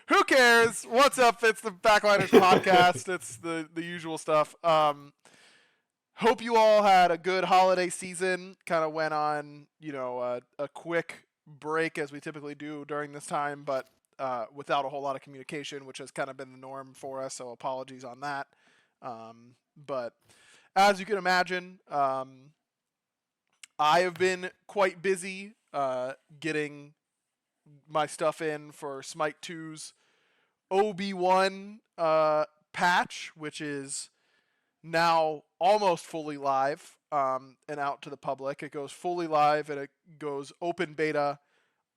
Who cares? What's up? It's the Backliners podcast. It's the usual stuff. Hope you all had a good holiday season. Kind of went on, a quick break as we typically do during this time, but without a whole lot of communication, which has kind of been the norm for us. So apologies on that. But as you can imagine, I have been quite busy getting my stuff in for SMITE 2's OB1 patch, which is now almost fully live and out to the public. It goes fully live and it goes open beta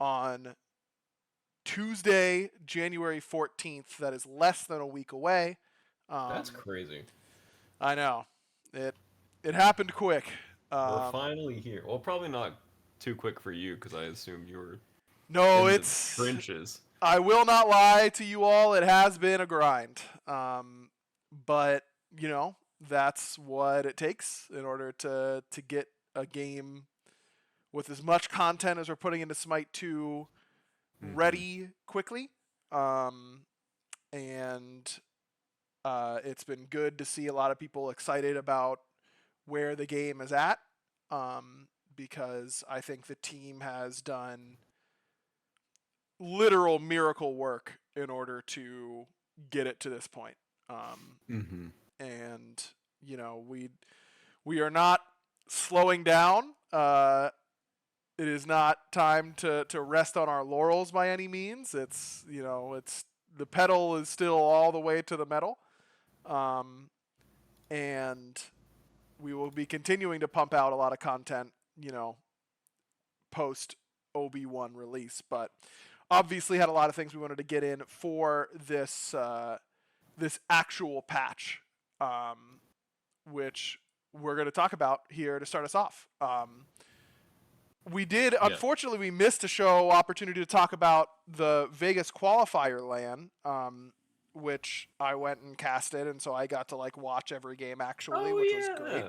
on Tuesday, January 14th. That is less than a week away. That's crazy. I know. It happened quick. We're finally here. Well, probably not too quick for you because I assume you were No, in the it's trenches. I will not lie to you all. It has been a grind. But, that's what it takes in order to get a game with as much content as we're putting into SMITE 2 ready quickly. And it's been good to see a lot of people excited about where the game is at, because I think the team has done literal miracle work in order to get it to this point. And we are not slowing down. It is not time to rest on our laurels by any means. It's the pedal is still all the way to the metal. And we will be continuing to pump out a lot of content, post OB1 release, but obviously had a lot of things we wanted to get in for this this actual patch, which we're going to talk about here to start us off. Unfortunately, we missed a show opportunity to talk about the Vegas qualifier LAN, which I went and casted, and so I got to watch every game actually, which was great.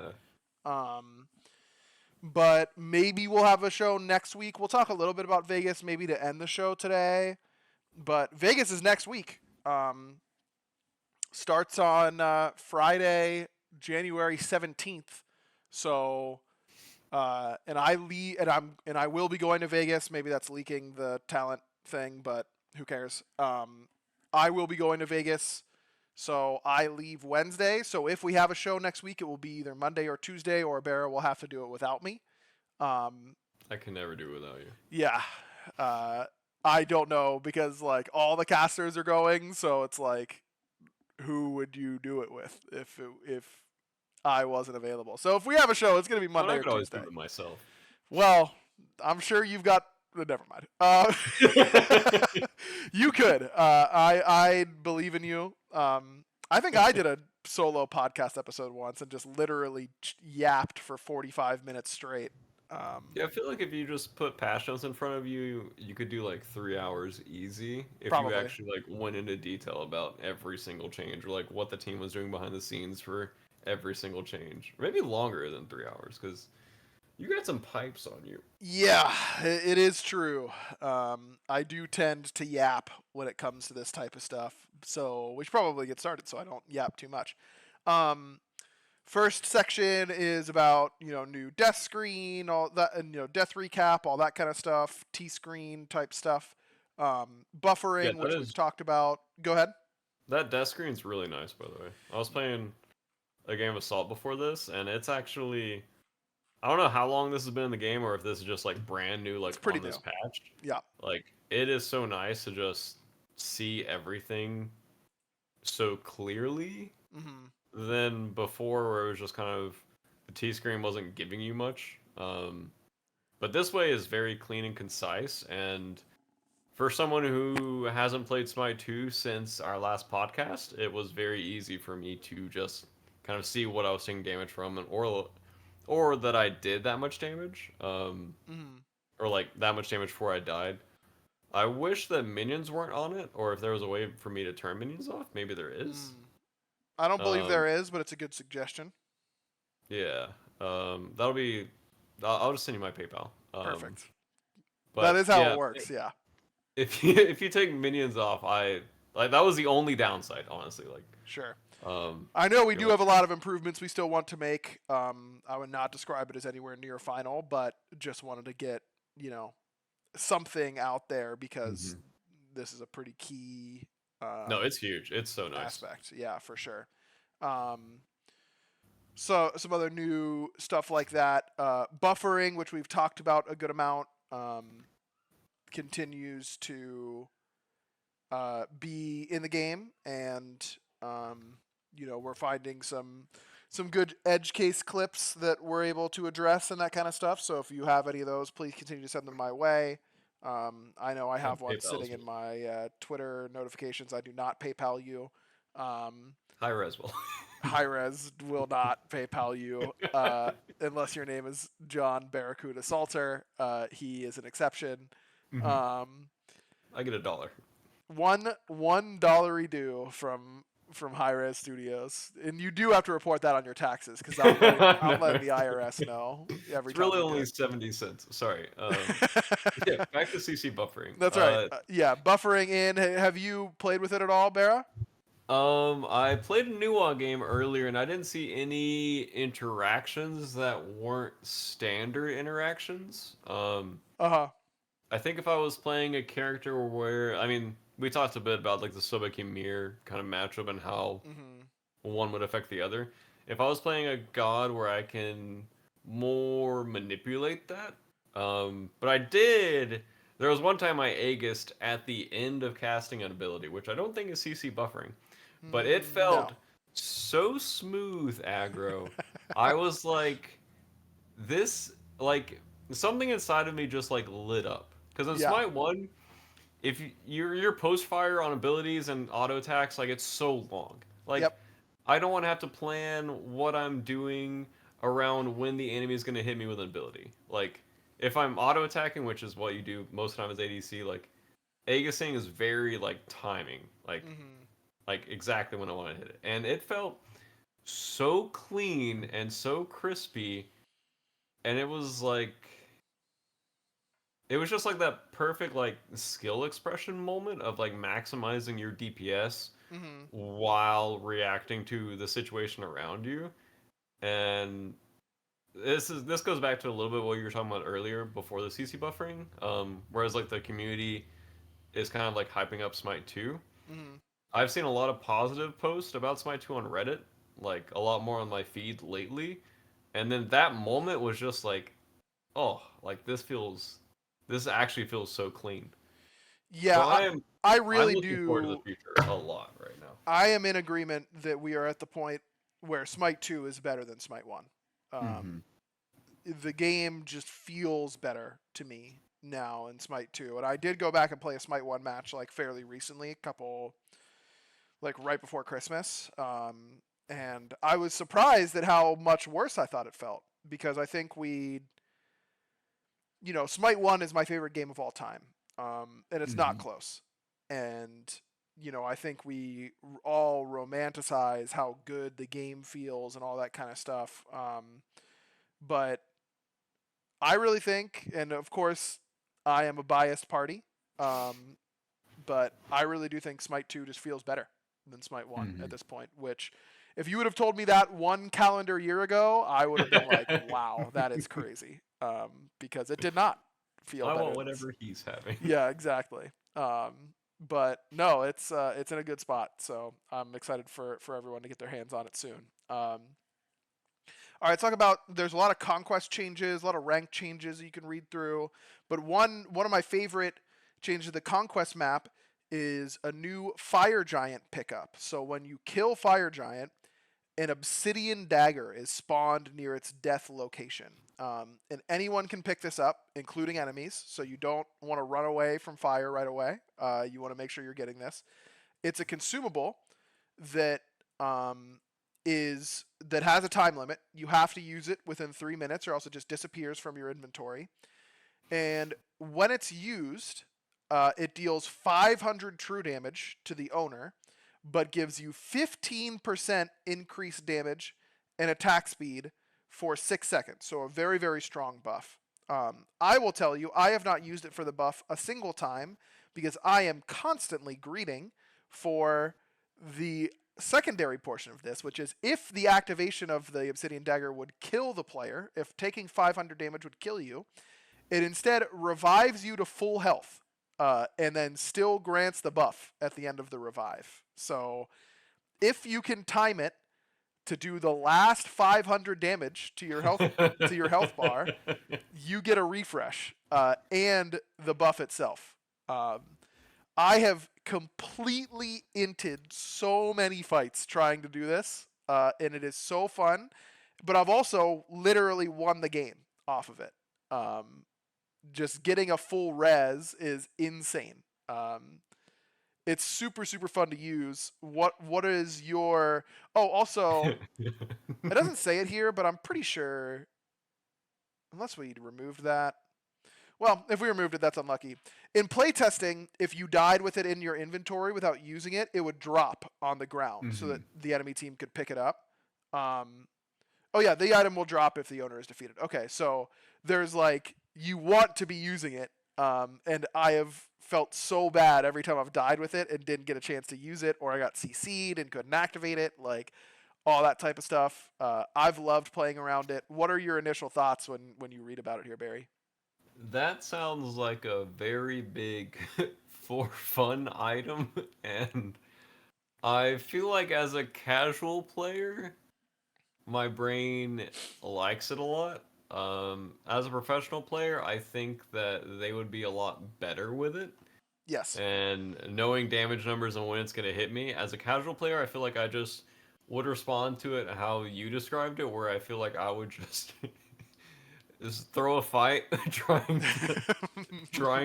But maybe we'll have a show next week. We'll talk a little bit about Vegas maybe to end the show today. But Vegas is next week. Starts on Friday, January 17th. So and I will be going to Vegas. Maybe that's leaking the talent thing, but who cares? I will be going to Vegas. So I leave Wednesday. So if we have a show next week, it will be either Monday or Tuesday, or Barra will have to do it without me. I can never do it without you. Yeah. I don't know because all the casters are going. So it's who would you do it with if I wasn't available? So if we have a show, it's going to be Monday or Tuesday. I could always do it myself. Well, I'm sure you've got... Never mind. You could. I believe in you. I think I did a solo podcast episode once and just literally yapped for 45 minutes straight. Yeah, I feel like if you just put patch notes in front of you, you could do 3 hours easy if Probably. you actually went into detail about every single change or what the team was doing behind the scenes for every single change. Maybe longer than 3 hours because you got some pipes on you. Yeah, it is true. I do tend to yap when it comes to this type of stuff. So we should probably get started so I don't yap too much. First section is about, new death screen, all that, and, death recap, all that kind of stuff, T-screen type stuff. Buffering, which we've talked about. Go ahead. That death screen's really nice, by the way. I was playing a game of Assault before this, and it's actually... I don't know how long this has been in the game, or if this is just brand new, it's pretty on this new. patch. Yeah. It is so nice to just see everything so clearly than before, where it was just kind of the T screen wasn't giving you much. But this way is very clean and concise, and for someone who hasn't played SMITE 2 since our last podcast, it was very easy for me to just kind of see what I was seeing damage from, and or that I did that much damage, or that much damage before I died. I wish that minions weren't on it, or if there was a way for me to turn minions off. Maybe there is. I don't believe there is, but it's a good suggestion. Yeah, that'll be... I'll just send you my PayPal. Perfect. But that is how it works, yeah. If you take minions off, Like that was the only downside, honestly. Like, Sure. um, I know we you're do like, have a lot of improvements we still want to make. I would not describe it as anywhere near final, but just wanted to get, something out there because mhm. this is a pretty key No, it's huge. It's so nice. aspect. Yeah, for sure. Um, so some other new stuff like that. Buffering, which we've talked about a good amount, continues to be in the game, and we're finding some good edge case clips that we're able to address and that kind of stuff. So if you have any of those, please continue to send them my way. I know I And have one PayPal's sitting in my Twitter notifications. I do not PayPal you. high res will. Hi-Res will not PayPal you unless your name is John Barracuda Salter. He is an exception. Mhm. Um, I get $1. $1 due from Hi-Res Studios, and you do have to report that on your taxes because I'm letting the IRS know every It's time really you do only it. 70 cents. Sorry. Yeah, back to CC buffering. That's right. Yeah, buffering in. Have you played with it at all, Barra? I played a Nuwa game earlier and I didn't see any interactions that weren't standard interactions. Uh huh. I think if I was playing a character where, I mean, we talked a bit about like the Sobeki Mir kind of matchup and how Hmm. one would affect the other. If I was playing a god where I can more manipulate that, but I did. There was one time I Aegis at the end of casting an ability, which I don't think is CC buffering, but it No. felt so smooth aggro. I was like, this, like, something inside of me just like lit up. Because in Yeah. Smite 1, if your post fire on abilities and auto attacks, like, it's so long. Like, Yep. I don't want to have to plan what I'm doing around when the enemy is going to hit me with an ability. Like, if I'm auto attacking, which is what you do most of the time as ADC, like, Aegising is very, like, timing. Hmm. Like exactly when I want to hit it. And it felt so clean and so crispy. And it was like, it was just like that perfect, like, skill expression moment of, like, maximizing your DPS Hmm. while reacting to the situation around you. And this goes back to a little bit what you were talking about earlier before the CC buffering. Whereas like the community is kind of like hyping up Smite 2. Hmm. I've seen a lot of positive posts about Smite 2 on Reddit, like a lot more on my feed lately. And then that moment was just like, oh, like this actually feels so clean. Yeah. So I I'm really looking forward to the do. future a lot right now. I am in agreement that we are at the point where Smite 2 is better than Smite 1. Mm-hmm. The game just feels better to me now in Smite 2. And I did go back and play a Smite 1 match like fairly recently, a couple like right before Christmas. And I was surprised at how much worse I thought it felt because I think Smite 1 is my favorite game of all time. And it's not Mm-hmm. close. And I think we all romanticize how good the game feels and all that kind of stuff. But I really think, and of course, I am a biased party, um, but I really do think Smite 2 just feels better than Smite 1 at this point, which if you would have told me that one calendar year ago, I would have been like, wow, that is crazy. Because it did not feel I want better than. whatever he's having. Yeah, exactly. But no, it's in a good spot, so I'm excited for everyone to get their hands on it soon. All right, let's talk about. There's a lot of conquest changes, a lot of rank changes that you can read through. But one of my favorite changes to the conquest map is a new fire giant pickup. So when you kill fire giant, an obsidian dagger is spawned near its death location. And anyone can pick this up, including enemies. So you don't want to run away from fire right away. You want to make sure you're getting this. It's a consumable that that has a time limit. You have to use it within 3 minutes, or else it just disappears from your inventory. And when it's used, it deals 500 true damage to the owner, but gives you 15% increased damage and attack speed for 6 seconds. So a very, very strong buff. I will tell you, I have not used it for the buff a single time because I am constantly greeting for the secondary portion of this, which is if the activation of the Obsidian Dagger would kill the player, if taking 500 damage would kill you, it instead revives you to full health, and then still grants the buff at the end of the revive. So if you can time it to do the last 500 damage to your health bar, you get a refresh and the buff itself. I have completely inted so many fights trying to do this, and it is so fun. But I've also literally won the game off of it. Just getting a full res is insane. It's super, super fun to use. What is your... Oh, also, it doesn't say it here, but I'm pretty sure... Unless we removed that. Well, if we removed it, that's unlucky. In playtesting, if you died with it in your inventory without using it, it would drop on the ground so that the enemy team could pick it up. Oh yeah, the item will drop if the owner is defeated. Okay, so there's like... You want to be using it, and I have felt so bad every time I've died with it and didn't get a chance to use it, or I got CC'd and couldn't activate it, like all that type of stuff. I've loved playing around it. What are your initial thoughts when you read about it here, Barry? That sounds like a very big for fun item, and I feel like as a casual player, my brain likes it a lot. As a professional player, I think that they would be a lot better with it. Yes. And knowing damage numbers and when it's going to hit me. As a casual player, I feel like I just would respond to it how you described it, where I feel like I would just just throw a fight trying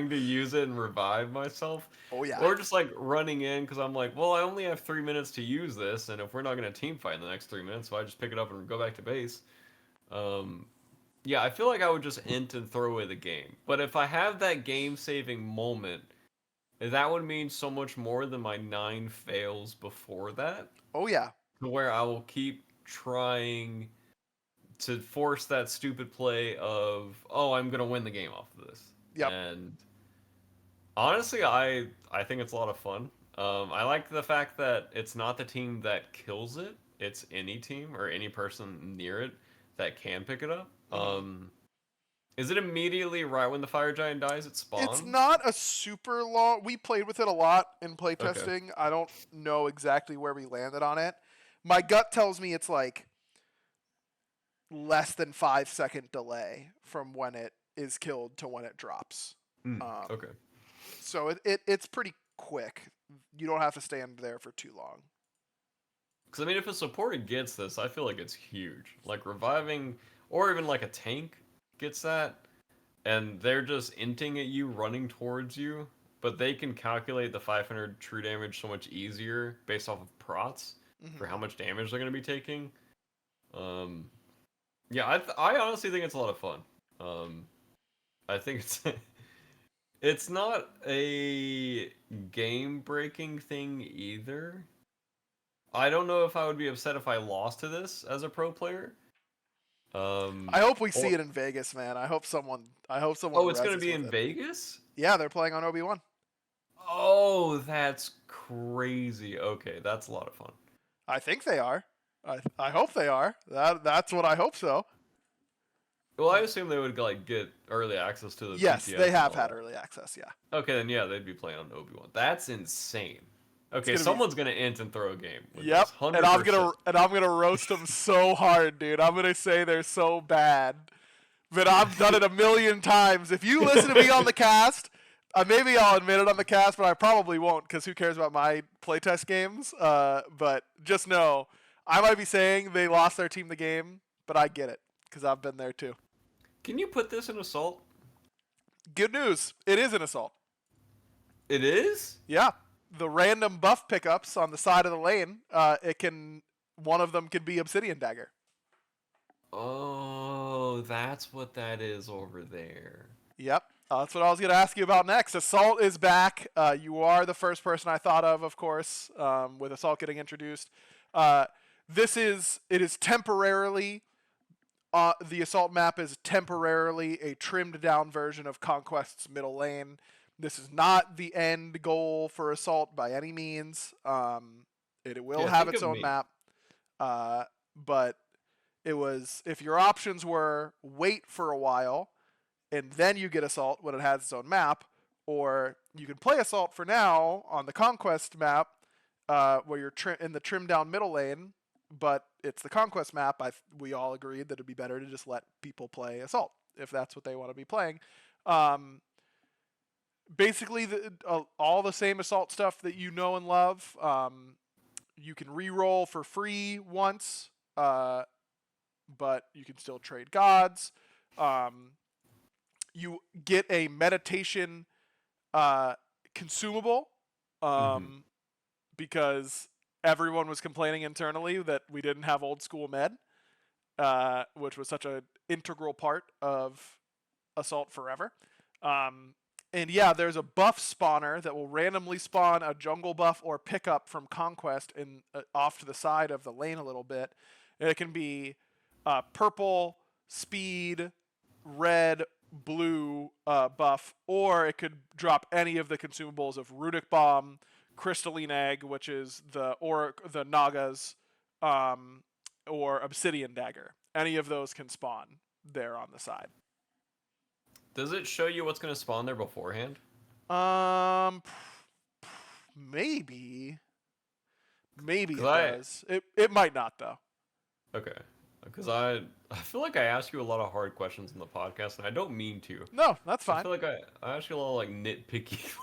to use it and revive myself. Oh yeah. Or just like running in because I'm like, well, I only have 3 minutes to use this, and if we're not going to team fight in the next 3 minutes, so I just pick it up and go back to base. Yeah, I feel like I would just int and throw away the game. But if I have that game-saving moment, that would mean so much more than my 9 fails before that. Oh yeah. Where I will keep trying to force that stupid play of, oh, I'm going to win the game off of this. Yep. And honestly, I think it's a lot of fun. I like the fact that it's not the team that kills it. It's any team or any person near it that can pick it up. Is it immediately right when the fire giant dies it spawns? It's not a super long... We played with it a lot in playtesting. Okay. I don't know exactly where we landed on it. My gut tells me it's like less than 5-second delay from when it is killed to when it drops. Okay. So it's pretty quick. You don't have to stand there for too long. Because, I mean, if a supporter gets this, I feel like it's huge. Like, reviving, or even like a tank gets that, and they're just inting at you, running towards you, but they can calculate the 500 true damage so much easier based off of prots for how much damage they're going to be taking. Yeah, I honestly think it's a lot of fun. I think it's not a game-breaking thing either. I don't know if I would be upset if I lost to this as a pro player. I hope we see it in Vegas, man. I hope someone. Oh, it's going to be in Vegas? Yeah, they're playing on Obi-Wan. Oh, that's crazy. Okay, that's a lot of fun. I think they are. I hope they are. That's what I hope so. Well, I assume they would like get early access to the. Yes, PTS they have had early access. Yeah. Okay, then yeah, they'd be playing on Obi-Wan. That's insane. Okay, someone's gonna int and throw a game. Yep, and I'm gonna roast them so hard, dude. I'm gonna say they're so bad, but I've done it a million times. If you listen to me on the cast, maybe I'll admit it on the cast, but I probably won't because who cares about my playtest games? But just know, I might be saying they lost their team the game, but I get it because I've been there too. Can you put this in Assault? Good news, it is an Assault. It is? Yeah. The random buff pickups on the side of the lane, one of them could be Obsidian Dagger. Oh, that's what that is over there. Yep, that's what I was going to ask you about next. Assault is back. You are the first person I thought of course, with Assault getting introduced. It is temporarily, the Assault map is temporarily a trimmed down version of Conquest's middle lane. This is not the end goal for Assault by any means. It will Yeah, have think its of own me. map, but it was, if your options were wait for a while and then you get Assault when it has its own map, or you can play Assault for now on the Conquest map, where you're in the trimmed down middle lane, but it's the Conquest map. We all agreed that it'd be better to just let people play Assault if that's what they want to be playing. Basically, all the same Assault stuff that you know and love. You can re-roll for free once, but you can still trade gods. You get a meditation consumable, Hmm. because everyone was complaining internally that we didn't have old school med, which was such an integral part of Assault Forever. And yeah, there's a buff spawner that will randomly spawn a jungle buff or pickup from Conquest in off to the side of the lane a little bit. And it can be purple, speed, red, blue buff, or it could drop any of the consumables of Runic Bomb, Crystalline Egg, which is the Naga's, or Obsidian Dagger. Any of those can spawn there on the side. Does it show you what's going to spawn there beforehand? Um, maybe, maybe Because it does. It might not though. okay. Because I feel like I ask you a lot of hard questions in the podcast, and I don't mean to. No, that's I fine. feel like I ask you a lot of like nitpicky.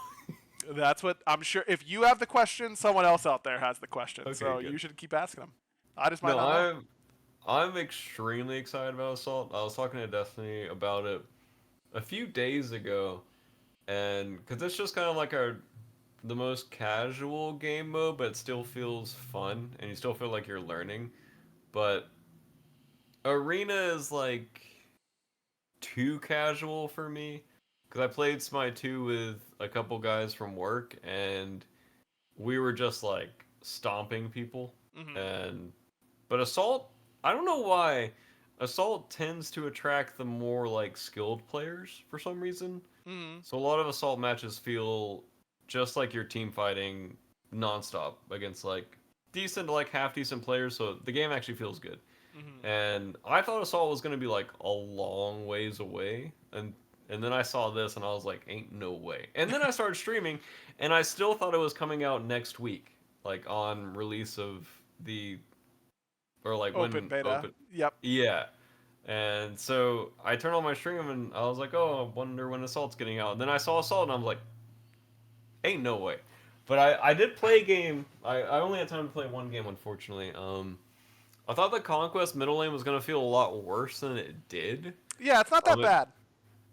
That's what I'm sure. If you have the question, someone else out there has the question, Okay, so you good. should keep asking them. I just might No, not know. I'm extremely excited about Assault. I was talking to Destiny about it a few days ago, and because it's just kind of like the most casual game mode, but it still feels fun, and you still feel like you're learning. But Arena is like too casual for me because I played SMITE 2 with a couple guys from work, and we were just like stomping people. Mm-hmm. And but Assault, I don't know why. Assault tends to attract the more like skilled players for some reason. Mm-hmm. So a lot of Assault matches feel just like you're team fighting nonstop against like decent to like half decent players. So the game actually feels good. Mm-hmm. And I thought Assault was gonna be like a long ways away, and then I saw this and I was like, ain't no way. And then I started streaming, and I still thought it was coming out next week, like on release of the or like Open when beta. open. Yep. Yeah. And so I turned on my stream and I was like, oh, I wonder when Assault's getting out. And then I saw Assault and I'm like, ain't no way. But I did play a game. I only had time to play one game, unfortunately. I thought the Conquest middle lane was gonna feel a lot worse than it did. Yeah, it's not that It, bad.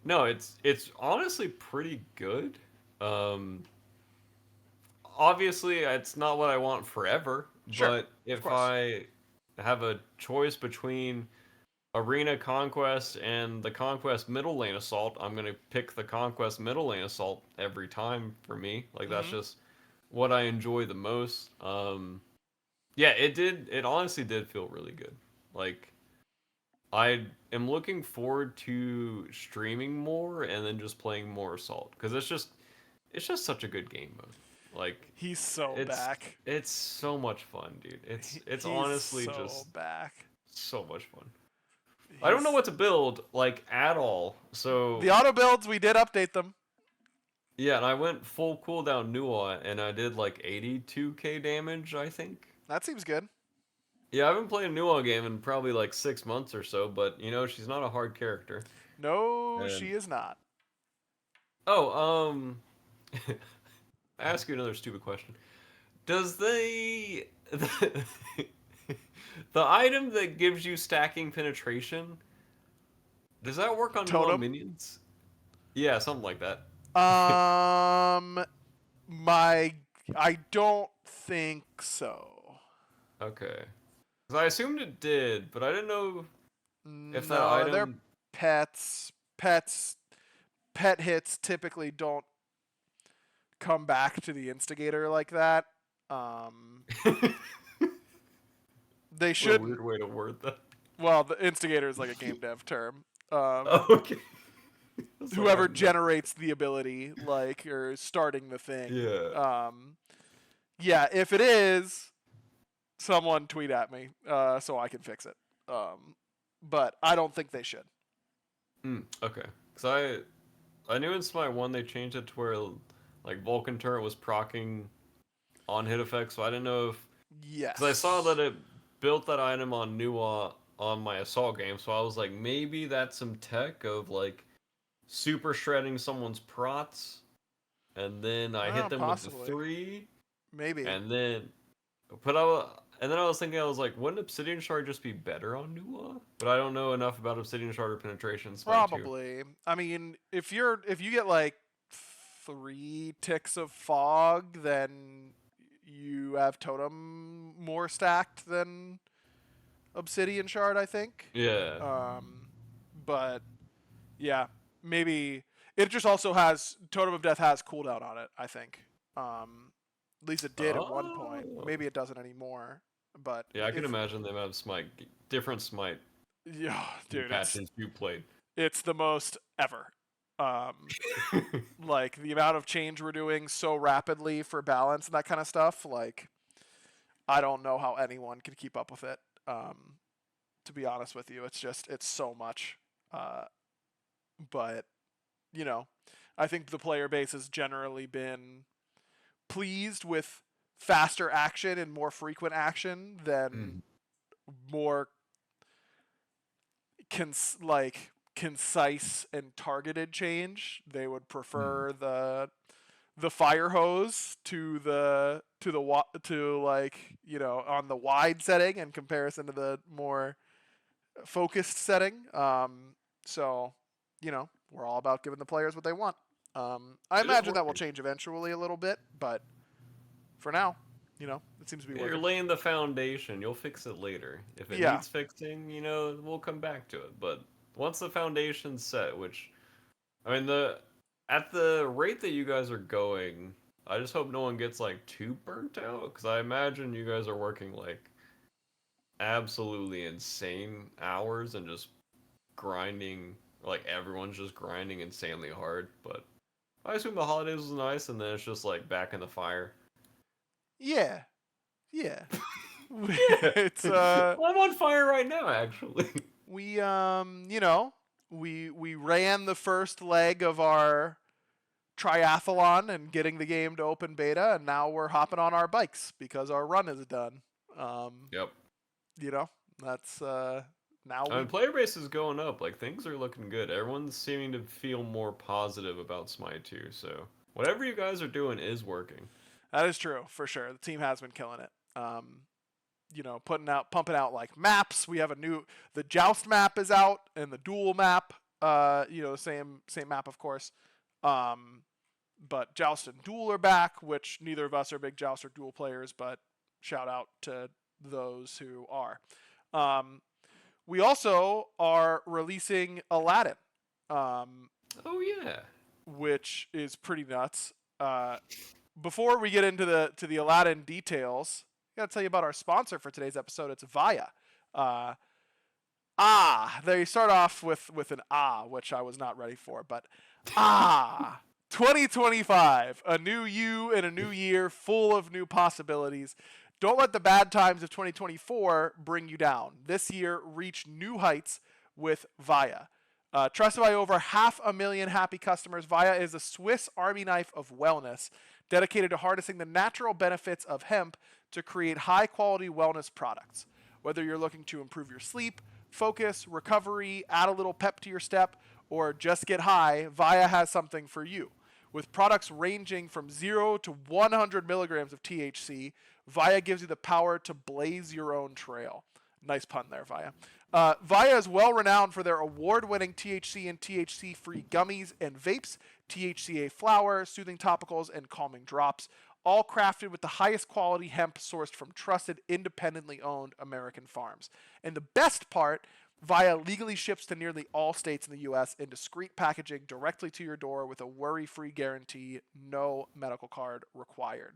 no, it's honestly pretty good. Um, Obviously, it's not what I want forever, Sure. but Of if course. I have a choice between Arena Conquest and the Conquest middle lane assault, I'm gonna pick the Conquest middle lane assault every time for me. Like that's Mm-hmm. just what I enjoy the most. Yeah, it did. It honestly did feel really good. Like I am looking forward to streaming more and then just playing more assault because it's just such a good game mode. Like He's so it's back. it's so much fun, dude. It's He's honestly so just back. so much fun. I don't know He's what to build like at all. So the auto builds. We did update them. yeah, and I went full cooldown Nua and I did like 82k damage, I think. That seems good. Yeah, I haven't played a Nua game in probably like 6 months or so, but she's not a hard character. No, And she is not. oh, I ask you another stupid question. Does the the item that gives you stacking penetration, does that work on Nua Totem. minions? Yeah, something like that. Um, my I don't think so. Okay. Because I assumed it did, but I didn't know if that No, they're item. pets. Pet hits typically don't come back to the instigator like that. Um, they What a shouldn't. weird way to word that. Well, the instigator is like a game dev term. Okay. It's like, whoever I've never. generates the ability, like, or is starting the thing. Yeah. Yeah, if it is, someone tweet at me so I can fix it. But I don't think they should. Okay. Because I knew in Smite 1 they changed it to where, like, Vulcan Turret was proccing on hit effects, so I didn't know if. Because I saw Yes. that it built that item on Nuwa on my Assault game, so I was like, maybe that's some tech of, like, super shredding someone's prots, and then I hit them with the Possibly. 3, Maybe. and then. And then I was thinking, I was like, wouldn't Obsidian Shard just be better on Nuwa? But I don't know enough about Obsidian Shard or penetration in Smite 2. Probably. I mean, if you get like 3 ticks of fog, then you have totem more stacked than Obsidian Shard, I think. Yeah. But yeah, maybe it just also has Totem of Death has cooldown on it, I think. At least it did at one point. Oh. Maybe it doesn't anymore. But Yeah, I can if imagine them have Smite, different Smite yeah, dude, patches you played. it's the most ever. Like the amount of change we're doing so rapidly for balance and that kind of stuff, like I don't know how anyone can keep up with it. To be honest with you, it's so much. But you know, I think the player base has generally been pleased with faster action and more frequent action than Mm. more concise and targeted change. They would Mm. prefer the fire hose to like, you know, on the wide setting in comparison to the more focused setting. So, you know, we're all about giving the players what they want. I It is imagine that will working. change eventually a little bit, but for now, you know, it seems to be You're working. laying the foundation. You'll fix it later. If it Yeah, needs fixing, we'll come back to it. But once the foundation's set, which I mean, the at the rate that you guys are going, I just hope no one gets like too burnt out because I imagine you guys are working like absolutely insane hours and just grinding, like everyone's just grinding insanely hard. But I assume the holidays was nice, and then it's just like back in the fire. yeah, yeah. Yeah, It's well, I'm on fire right now, actually. we you know, we ran the first leg of our triathlon and getting the game to open beta, and now we're hopping on our bikes because our run is done. Um, Yep. you know, that's now I we mean, player base is going up. Like things are looking good. Everyone's seeming to feel more positive about Smite 2. So whatever you guys are doing is working. that is true for sure. The team has been killing it. You know, pumping out like maps. We have the Joust map is out and the Duel map. You know, same map of course. But Joust and Duel are back, which neither of us are big Joust or Duel players, but shout out to those who are. Um, we also are releasing Aladdin, um, Oh yeah. which is pretty nuts. Before we get into the Aladdin details, I gotta tell you about our sponsor for today's episode. It's Vaya. Uh, they start off with an which I was not ready for, but 2025, a new you and a new year full of new possibilities. Don't let the bad times of 2024 bring you down. This year, reach new heights with Vaya. Trusted by over 500,000 happy customers, Vaya is a Swiss Army knife of wellness, dedicated to harnessing the natural benefits of hemp to create high-quality wellness products. Whether you're looking to improve your sleep, focus, recovery, add a little pep to your step, or just get high, Vaya has something for you. With products ranging from 0 to 100 milligrams of THC, Vaya gives you the power to blaze your own trail. Nice pun there, Vaya. Vaya is well renowned for their award-winning THC and THC-free gummies and vapes, THCA flower, soothing topicals, and calming drops, all crafted with the highest quality hemp sourced from trusted, independently owned American farms. And the best part, Via legally ships to nearly all states in the U.S. in discreet packaging directly to your door with a worry-free guarantee, no medical card required.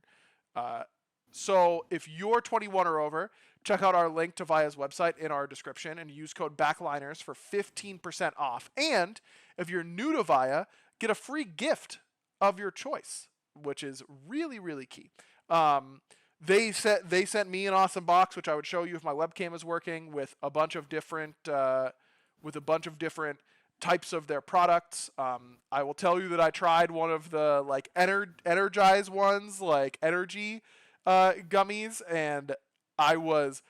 So if you're 21 or over, check out our link to Via's website in our description and use code BACKLINERS for 15% off. And if you're new to Via, get a free gift of your choice, which is really, really key. They sent me an awesome box, which I would show you if my webcam is working, with a bunch of different types of their products. I will tell you that I tried one of the like energize ones, like energy gummies, and I was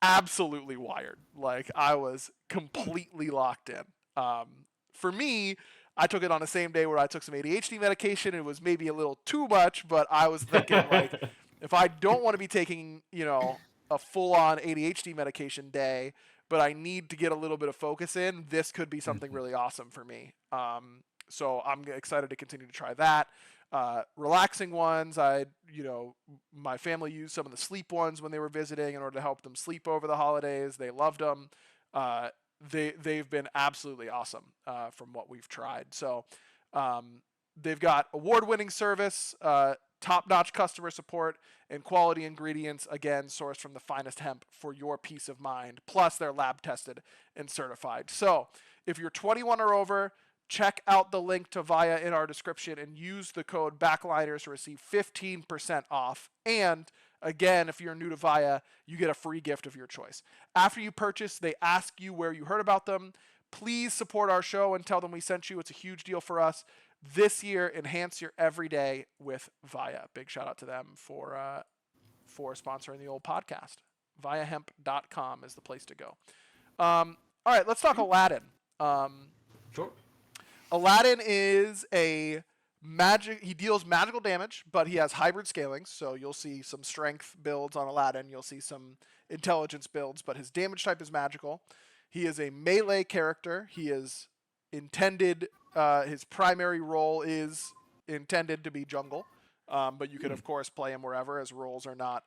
absolutely wired. Like I was completely locked in. For me, I took it on the same day where I took some ADHD medication. It was maybe a little too much, but I was thinking like, if I don't want to be taking, a full-on ADHD medication day, but I need to get a little bit of focus in, this could be something really awesome for me. So I'm excited to continue to try that. Relaxing ones, my family used some of the sleep ones when they were visiting in order to help them sleep over the holidays. They loved them. They've been absolutely awesome from what we've tried. So they've got award-winning service, top-notch customer support, and quality ingredients, again, sourced from the finest hemp for your peace of mind. Plus, they're lab-tested and certified. So if you're 21 or over, check out the link to Via in our description and use the code BACKLINERS to receive 15% off. And again, if you're new to Via, you get a free gift of your choice. After you purchase, they ask you where you heard about them. Please support our show and tell them we sent you. It's a huge deal for us. This year, enhance your everyday with Via. Big shout out to them for sponsoring the old podcast. ViaHemp.com is the place to go. All right, let's talk Aladdin. Sure. Aladdin is he deals magical damage, but he has hybrid scaling, so you'll see some strength builds on Aladdin. You'll see some intelligence builds, but his damage type is magical. He is a melee character. He is intended, his primary role is intended to be jungle, but you can, of course, play him wherever, as roles are not,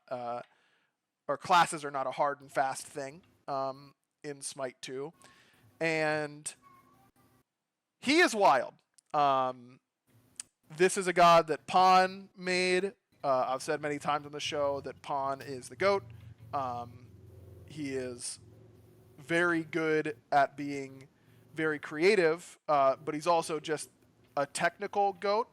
or classes are not a hard and fast thing in SMITE 2. And he is wild. This is a god that Pawn made. I've said many times on the show that Pawn is the GOAT. He is very good at being very creative, but he's also just a technical GOAT,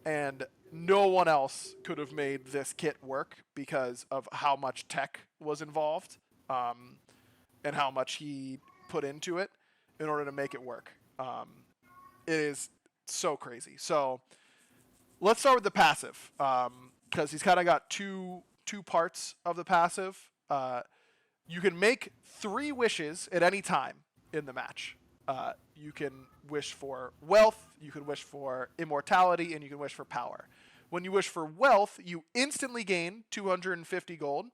and no one else could have made this kit work because of how much tech was involved and how much he put into it in order to make it work. It is so crazy. So let's start with the passive, because he's kind of got two parts of the passive. You can make 3 wishes at any time in the match. You can wish for wealth, you can wish for immortality, and you can wish for power. When you wish for wealth, you instantly gain 250 gold,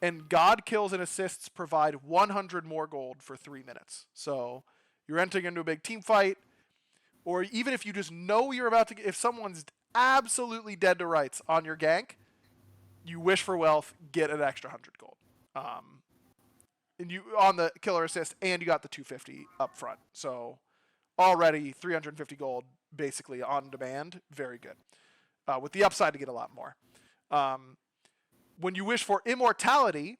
and God kills and assists provide 100 more gold for 3 minutes. So you're entering into a big team fight, or even if you just know you're about to, if someone's absolutely dead to rights on your gank, you wish for wealth, get an extra 100 gold. And you on the killer assist, and you got the 250 up front. So already 350 gold basically on demand. Very good. With the upside to get a lot more. When you wish for immortality,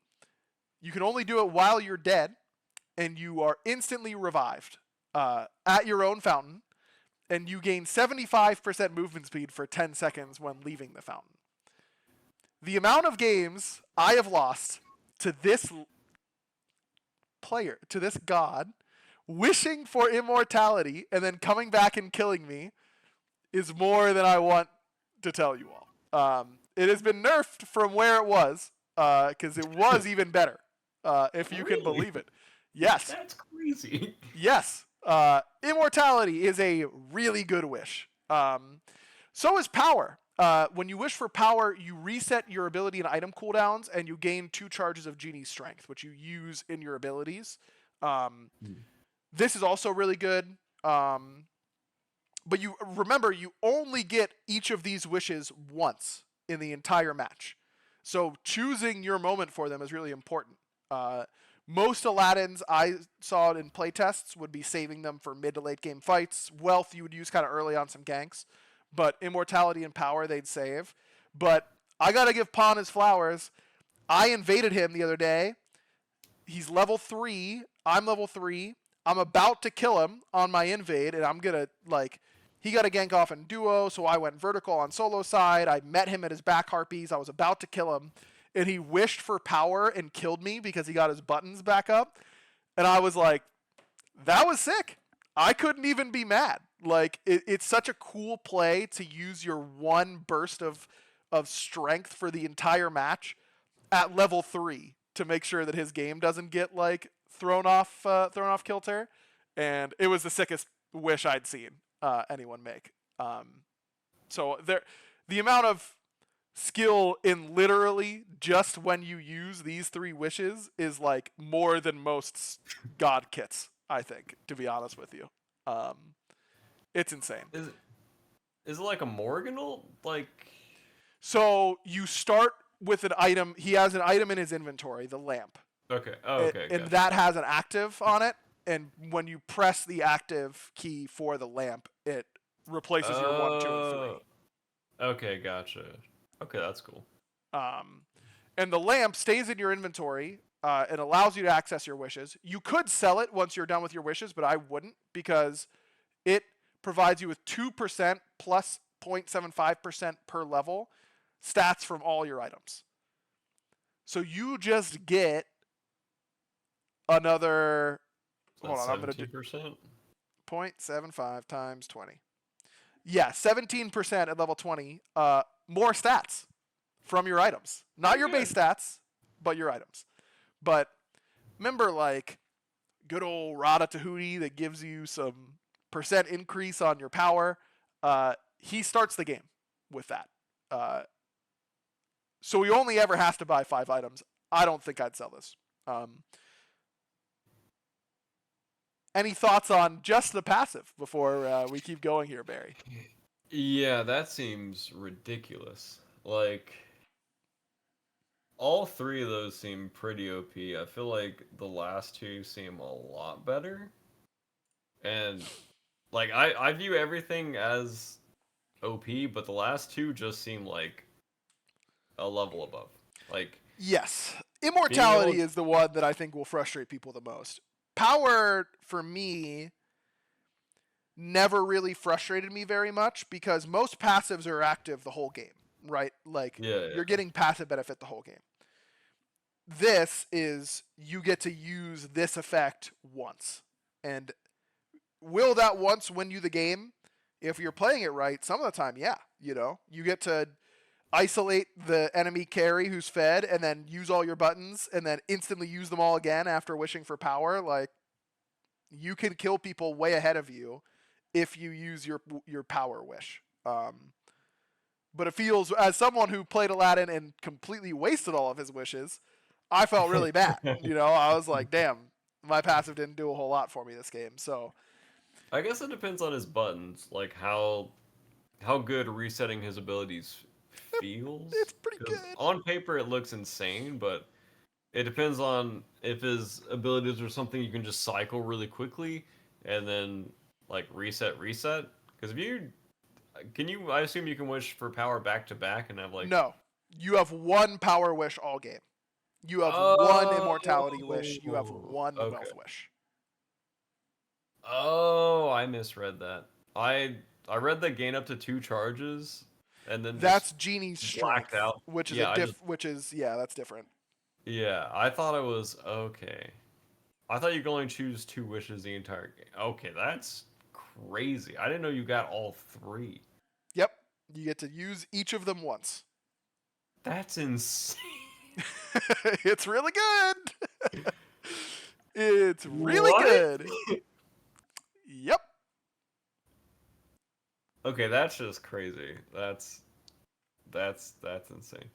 you can only do it while you're dead, and you are instantly revived at your own fountain, and you gain 75% movement speed for 10 seconds when leaving the fountain. The amount of games I have lost to this player, to this god, wishing for immortality and then coming back and killing me is more than I want to tell you all. It has been nerfed from where it was, because it was even better, if you can believe it. Yes. That's crazy. Yes. Immortality is a really good wish. So is power. When you wish for power, you reset your ability and item cooldowns, and you gain 2 charges of Genie's Strength, which you use in your abilities. This is also really good. But you remember, you only get each of these wishes once in the entire match. So choosing your moment for them is really important. Most Aladdins I saw in playtests would be saving them for mid to late game fights. Wealth you would use kind of early on some ganks. But immortality and power they'd save. But I gotta give Pawn his flowers. I invaded him the other day. He's level 3. I'm level 3. I'm about to kill him on my invade, and I'm gonna like. He got a gank off in duo, so I went vertical on solo side. I met him at his back harpies. I was about to kill him, and he wished for power and killed me because he got his buttons back up. And I was like, that was sick. I couldn't even be mad. Like it's such a cool play to use your one burst of strength for the entire match at level 3 to make sure that his game doesn't get like thrown off kilter. And it was the sickest wish I'd seen anyone make. So the amount of skill in literally just when you use these 3 wishes is like more than most god kits, I think, to be honest with you. It's insane. Is it like a Morganal? Like, so you start with an item. He has an item in his inventory, the lamp. Okay. Oh, okay. And that has an active on it. And when you press the active key for the lamp, it replaces your 1, 2, and 3. Okay, gotcha. Okay, that's cool. And the lamp stays in your inventory and allows you to access your wishes. You could sell it once you're done with your wishes, but I wouldn't because it provides you with 2% plus 0.75% per level stats from all your items. So you just get another. Hold on, I'm going to do 0.75 times 20. Yeah, 17% at level 20. More stats from your items. Not your base stats, but your items. But remember, like, good old Rada Tahuti that gives you some percent increase on your power. He starts the game with that. So he only ever has to buy 5 items. I don't think I'd sell this. Any thoughts on just the passive before we keep going here, Barry? Yeah, that seems ridiculous. Like, all 3 of those seem pretty OP. I feel like the last 2 seem a lot better. And, like, I view everything as OP, but the last 2 just seem like a level above. Like, yes. Immortality is the one that I think will frustrate people the most. Power, for me, never really frustrated me very much because most passives are active the whole game, right? Like, you're getting passive benefit the whole game. This is, you get to use this effect once. And will that once win you the game? If you're playing it right, some of the time, yeah. You know, you get to isolate the enemy carry who's fed and then use all your buttons and then instantly use them all again after wishing for power. Like, you can kill people way ahead of you if you use your power wish. But it feels, as someone who played Aladdin and completely wasted all of his wishes, I felt really bad. You know, I was like, damn, my passive didn't do a whole lot for me this game. So I guess it depends on his buttons, like how good resetting his abilities feels. it's pretty good. On paper, it looks insane, but it depends on if his abilities are something you can just cycle really quickly and then like reset. Because I assume you can wish for power back to back and have like. No, you have 1 power wish all game. You have 1 immortality wish. You have 1 wealth wish. Oh, I misread that. I read that gain up to 2 charges, and then that's Genie's strength, out. which is that's different. Yeah, I thought it was okay. I thought you could only choose 2 wishes the entire game. Okay, that's crazy. I didn't know you got all 3. Yep, you get to use each of them once. That's insane. It's really good. It's really good. Yep. Okay, that's just crazy. That's insane.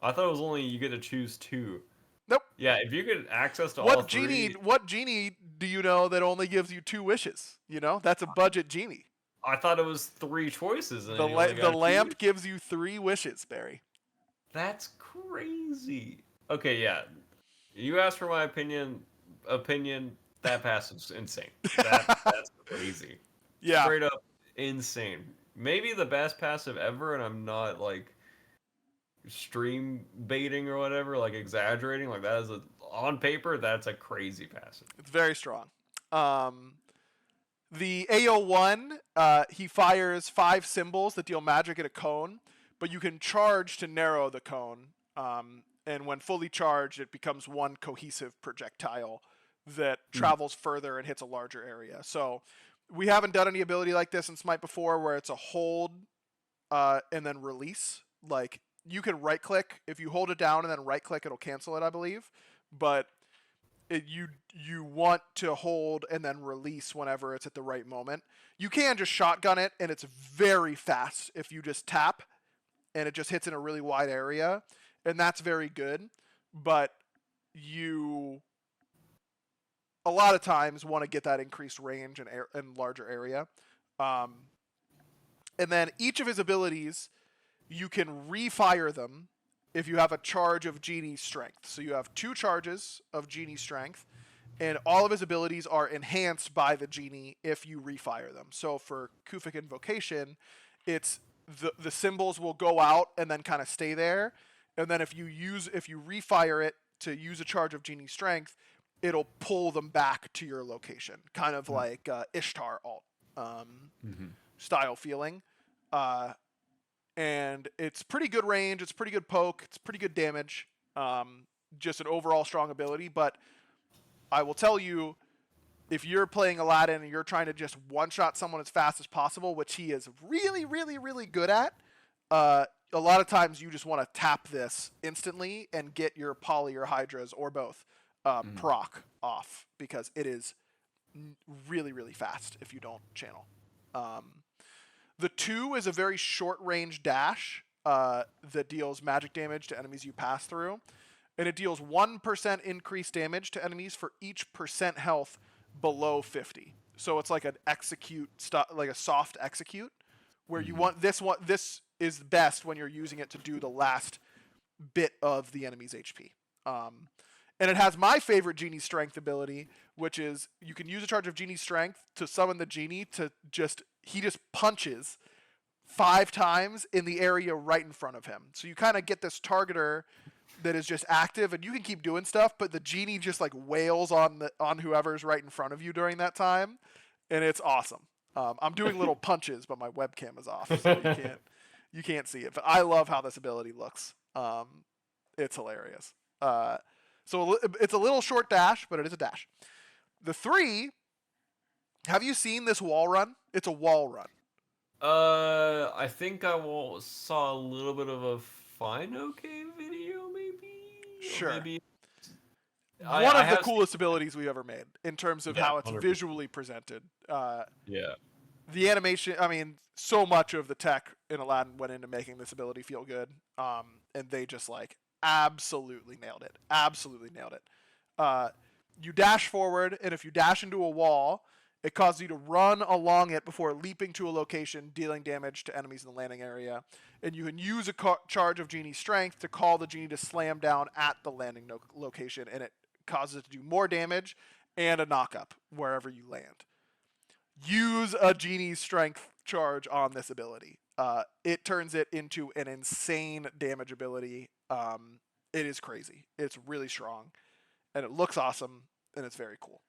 I thought it was only you get to choose 2. Nope. Yeah, if you could access to all 3. What genie do you know that only gives you 2 wishes? You know, that's a budget genie. I thought it was 3 choices. And the lamp gives you 3 wishes, Barry. That's crazy. Okay, yeah. You asked for my opinion. That passage's insane. That's crazy. Yeah. Straight up insane. Maybe the best passive ever, and I'm not like stream baiting or whatever, like exaggerating, like that is on paper that's a crazy passive. It's very strong. The AO1, he fires 5 symbols that deal magic at a cone, but you can charge to narrow the cone. And when fully charged, it becomes one cohesive projectile that travels further and hits a larger area. So we haven't done any ability like this in Smite before, where it's a hold and then release. Like, you can right click. If you hold it down and then right click, it'll cancel it, I believe. But you want to hold and then release whenever it's at the right moment. You can just shotgun it, and it's very fast if you just tap, and it just hits in a really wide area, and that's very good. But you a lot of times want to get that increased range and larger area. And then each of his abilities, you can refire them if you have a charge of Genie Strength. So you have 2 charges of Genie Strength, and all of his abilities are enhanced by the Genie if you refire them. So for Kufik Invocation, it's the symbols will go out and then kind of stay there, and then if you refire it to use a charge of Genie Strength, it'll pull them back to your location, kind of like Ishtar alt style feeling. And it's pretty good range, it's pretty good poke, it's pretty good damage, just an overall strong ability. But I will tell you, if you're playing Aladdin and you're trying to just one-shot someone as fast as possible, which he is really, really, really good at, a lot of times you just want to tap this instantly and get your Poly or Hydras, or both, proc off, because it is really, really fast if you don't channel. The 2 is a very short-range dash that deals magic damage to enemies you pass through, and it deals 1% increased damage to enemies for each percent health below 50. So it's like an execute, like a soft execute, where you want this one. This is best when you're using it to do the last bit of the enemy's HP. And it has my favorite Genie Strength ability, which is you can use a charge of Genie Strength to summon the Genie to he just punches 5 times in the area right in front of him. So you kind of get this targeter that is just active, and you can keep doing stuff, but the Genie just like wails on whoever's right in front of you during that time, and it's awesome. I'm doing little punches, but my webcam is off, so you can't see it. But I love how this ability looks. It's hilarious. So it's a little short dash, but it is a dash. The 3, have you seen this wall run? It's a wall run. I think I saw a little bit of a Fine OK video, maybe? Sure. Maybe. One of the coolest abilities we've ever made in terms of how it's 100%. visually presented. Yeah. The animation, I mean, so much of the tech in Aladdin went into making this ability feel good, and they just like absolutely nailed it. Absolutely nailed it. You dash forward, and if you dash into a wall, it causes you to run along it before leaping to a location, dealing damage to enemies in the landing area. And you can use a charge of Genie Strength to call the Genie to slam down at the landing location, and it causes it to do more damage and a knock-up wherever you land. Use a Genie Strength charge on this ability. It turns it into an insane damage ability. It is crazy. It's really strong, and it looks awesome, and it's very cool.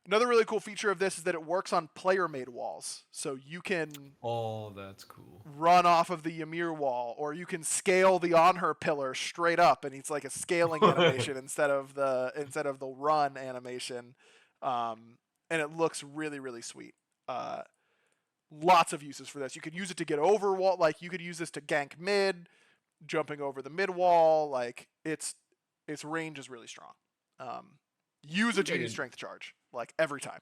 Another really cool feature of this is that it works on player-made walls. So you can that's cool. Run off of the Ymir wall, or you can scale the On Her pillar straight up, and it's like a scaling animation instead of the run animation. And it looks really, really sweet. Lots of uses for this. You could use it to get over wall, like you could use this to gank mid, jumping over the mid wall. Like its range is really strong. Use a Genie Strength charge, like every time.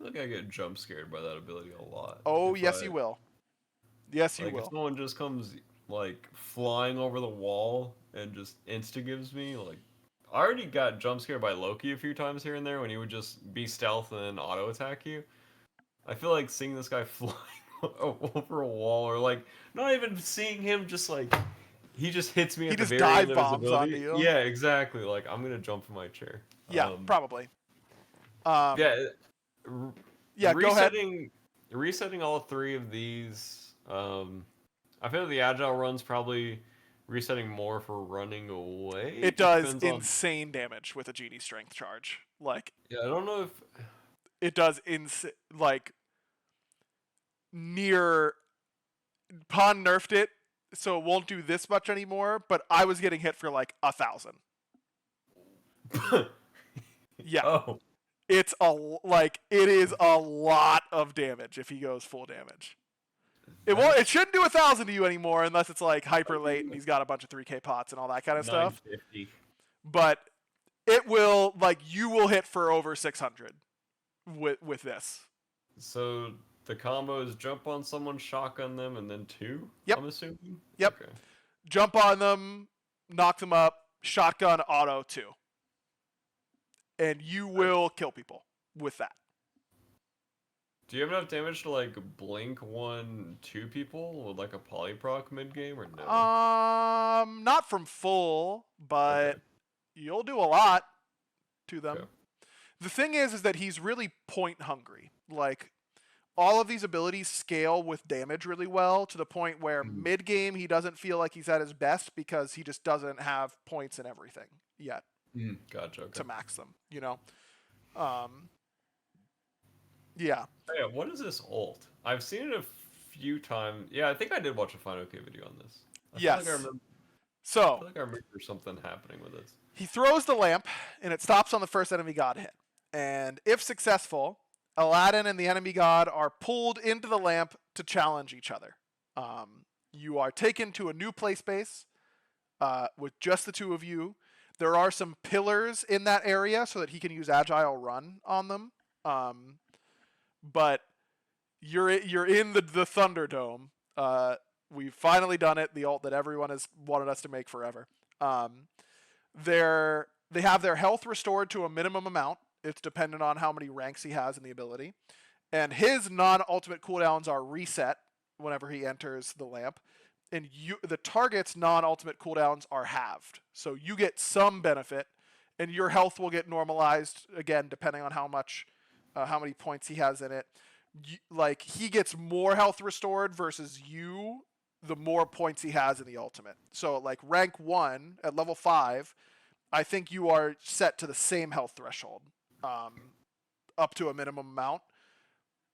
I think I get jump scared by that ability a lot. Oh, yes, you will. Yes, you will. If someone just comes like flying over the wall and just insta gives me, like, I already got jump scared by Loki a few times here and there when he would just be stealth and then auto attack you. I feel like seeing this guy flying over a wall, or like not even seeing him, just like he just hits me at the very end of his ability. Onto you. Yeah, exactly. Like I'm gonna jump from my chair. Yeah, probably. Yeah, go ahead. Resetting all 3 of these. I feel the agile run's probably resetting more for running away. It Just does depends on. insane damage with a genie strength charge. Like Yeah, I don't know if. it does like near Pon nerfed it, so it won't do this much anymore. But I was getting hit for like 1,000. Yeah, Oh, it is a lot of damage if he goes full damage. It won't. It that's shouldn't do 1,000 to you anymore unless it's like hyper late and he's got a bunch of 3K pots and all that kind of stuff. 950. But it will you will hit for over 600 with this. So the combo is jump on someone, shotgun them, and then 2. Yep. I'm assuming. Yep. Okay. Jump on them, knock them up, shotgun auto 2. And you will kill people with that. Do you have enough damage to like blink 1, 2 people with like a polyproc mid game or no? Not from full, but Okay. you'll do a lot to them. Okay. The thing is that he's really point hungry. Like all of these abilities scale with damage really well to the point where mid game he doesn't feel like he's at his best because he just doesn't have points in everything yet Gotcha. Okay. to max them. You know. Yeah. Oh, yeah, what is this ult? I've seen it a few times. Yeah, I think I did watch a Final K video on this. I Yes. feel like I remember, I So feel like I remember something happening with this. he throws the lamp, and it stops on the first enemy god hit. And if successful, Aladdin and the enemy god are pulled into the lamp to challenge each other. You are taken to a new play space with just the two of you. There are some pillars in that area so that he can use Agile Run on them. But you're in the Thunderdome. We've finally done it. The ult that everyone has wanted us to make forever. They have their health restored to a minimum amount. It's dependent on how many ranks he has in the ability. And his non-ultimate cooldowns are reset whenever he enters the lamp. And the target's non-ultimate cooldowns are halved. So you get some benefit, and your health will get normalized, again, depending on how many points he has in it. Like, he gets more health restored versus you, the more points he has in the ultimate. So, like, rank 1 at level 5, I think you are set to the same health threshold, up to a minimum amount.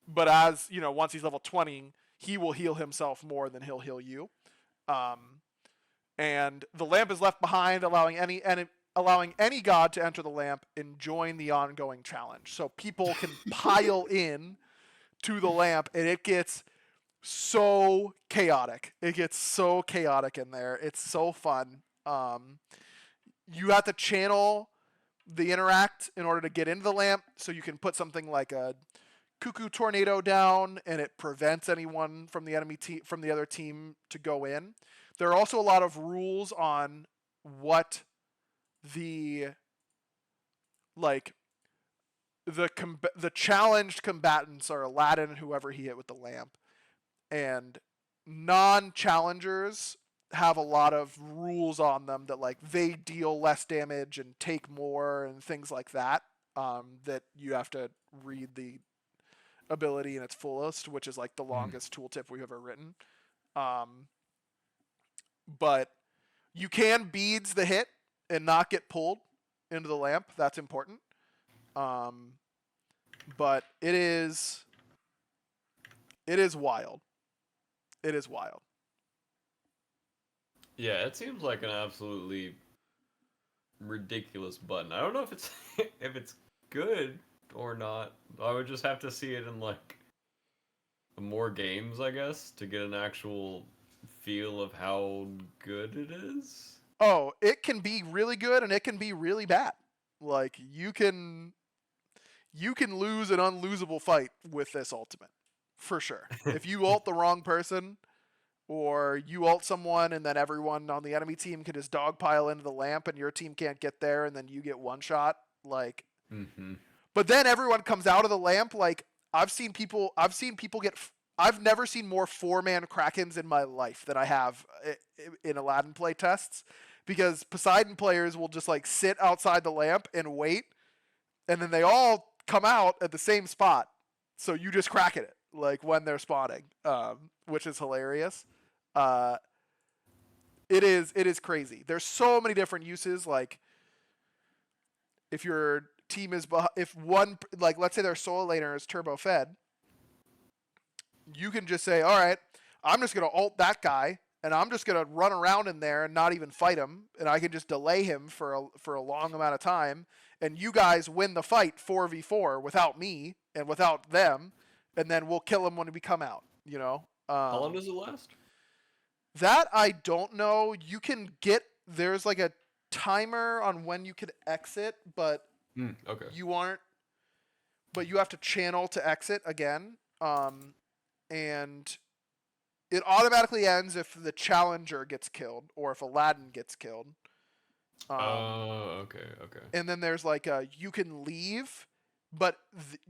But as, once he's level 20, he will heal himself more than he'll heal you. And the lamp is left behind, allowing any god to enter the lamp and join the ongoing challenge. So people can pile in to the lamp, and it gets so chaotic. It gets so chaotic in there. It's so fun. You have to channel the interact in order to get into the lamp, so you can put something like a cuckoo tornado down, and it prevents anyone from the from the other team to go in. There are also a lot of rules on what the challenged combatants are. Aladdin and whoever he hit with the lamp, and non-challengers have a lot of rules on them that they deal less damage and take more and things like that. That you have to read the ability in its fullest, which is the longest tooltip we've ever written. But you can beads the hit and not get pulled into the lamp. That's important. But it is wild. It is wild. Yeah, it seems like an absolutely ridiculous button. I don't know if it's if it's good or not. I would just have to see it in more games, I guess, to get an actual feel of how good it is. Oh, it can be really good and it can be really bad. You can lose an unlosable fight with this ultimate, for sure. If you ult the wrong person, or you ult someone and then everyone on the enemy team can just dogpile into the lamp and your team can't get there and then you get one shot, But then everyone comes out of the lamp. I've seen people get. I've never seen more 4-man Krakens in my life than I have in Aladdin play tests, because Poseidon players will just sit outside the lamp and wait, and then they all come out at the same spot. So you just crack it when they're spawning, which is hilarious. It is crazy. There's so many different uses. Like if your team is if one, like let's say their solo laner is turbo fed, you can just say, all right, I'm just gonna ult that guy, and I'm just gonna run around in there and not even fight him, and I can just delay him for a long amount of time, and you guys win the fight 4v4 without me and without them, and then we'll kill him when we come out. You know. How long does it last? That I don't know. You can get there's like a timer on when you can exit, but Okay. you aren't. But you have to channel to exit again, and it automatically ends if the challenger gets killed or if Aladdin gets killed. Okay. And then there's like you can leave, but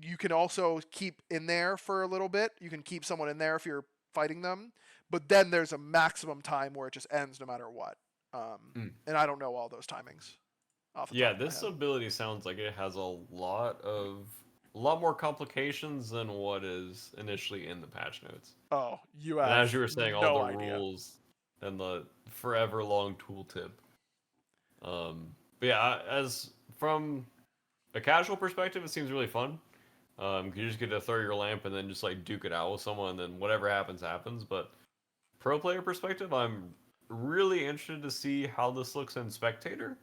you can also keep in there for a little bit. You can keep someone in there if you're fighting them, but then there's a maximum time where it just ends no matter what. And I don't know all those timings. Yeah, this ability sounds like it has a lot more complications than what is initially in the patch notes. Oh, you have and as you were saying, all the idea. rules and the forever long tooltip. But yeah, as from a casual perspective, it seems really fun. You just get to throw your lamp and then just like duke it out with someone, and then whatever happens, happens. But pro player perspective, I'm really interested to see how this looks in spectator.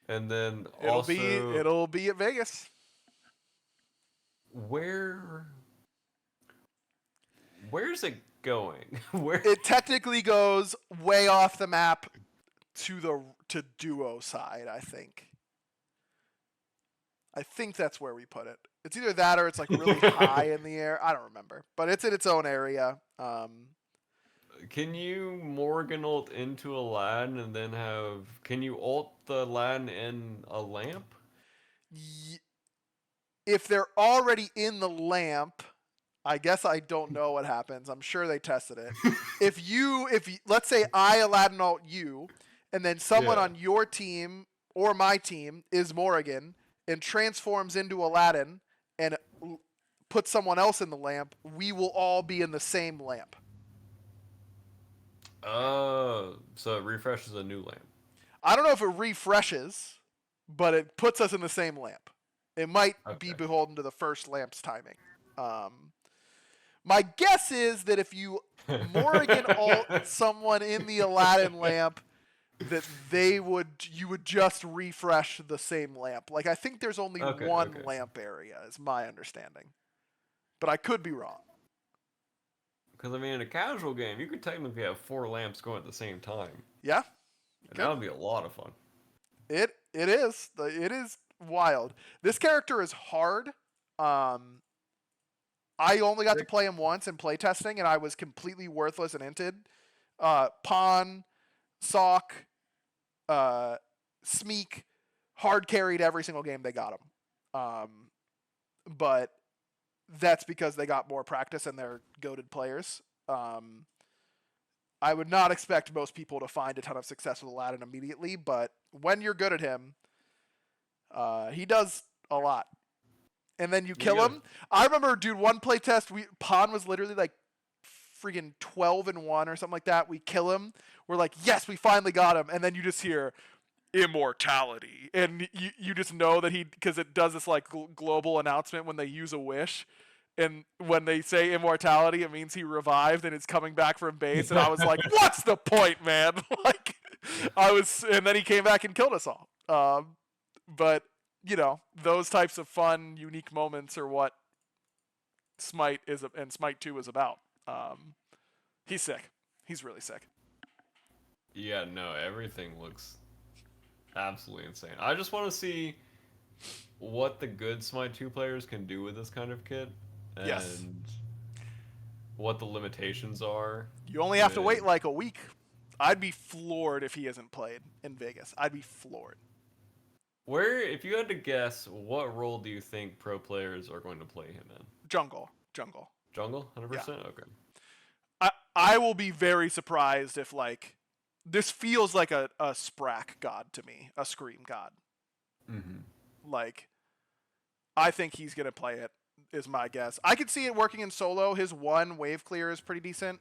And then it'll be at Vegas. Where's it going? It technically goes way off the map to duo side, I think. I think that's where we put it. It's either that or it's like really high in the air. I don't remember, but it's in its own area. Can you Morgan ult into Aladdin and then can you ult the Aladdin in a lamp? If they're already in the lamp, I guess I don't know what happens. I'm sure they tested it. if you let's say I Aladdin ult you, and then someone on your team or my team is Morrigan and transforms into Aladdin and puts someone else in the lamp, we will all be in the same lamp. So it refreshes a new lamp. I don't know if it refreshes, but it puts us in the same lamp. It might be beholden to the first lamp's timing. My guess is that if you Morrigan ult someone in the Aladdin lamp, that you would just refresh the same lamp. Like I think there's only one lamp area, is my understanding, but I could be wrong. Because I mean, in a casual game, you could technically have 4 lamps going at the same time. Yeah, and that would be a lot of fun. It is wild. This character is hard. I only got to play him once in playtesting, and I was completely worthless and inted. Pawn, Sock, Smeek, hard carried every single game they got him. But that's because they got more practice and they're goated players. I would not expect most people to find a ton of success with Aladdin immediately, but when you're good at him, he does a lot. And then you kill him. I remember, dude, one playtest, Pawn was literally like freaking 12-1 or something like that. We kill him. We're like, yes, we finally got him. And then you just hear immortality. And you just know that because it does this like global announcement when they use a wish. And when they say immortality, it means he revived and it's coming back from base. And I was like, what's the point, man? And then he came back and killed us all. But you know, those types of fun, unique moments are what SMITE is, and SMITE 2 is about. He's sick. He's really sick. Yeah, no, everything looks absolutely insane. I just want to see what the good SMITE 2 players can do with this kind of kit. And what the limitations are. You only have to wait like a week. I'd be floored if he hasn't played in Vegas. I'd be floored. If you had to guess, what role do you think pro players are going to play him in? Jungle. Jungle? 100%? Yeah. Okay. I will be very surprised if, like, this feels like a Sprack god to me, a Scream god. Mm-hmm. Like, I think he's going to play it, is my guess. I could see it working in solo. His one wave clear is pretty decent.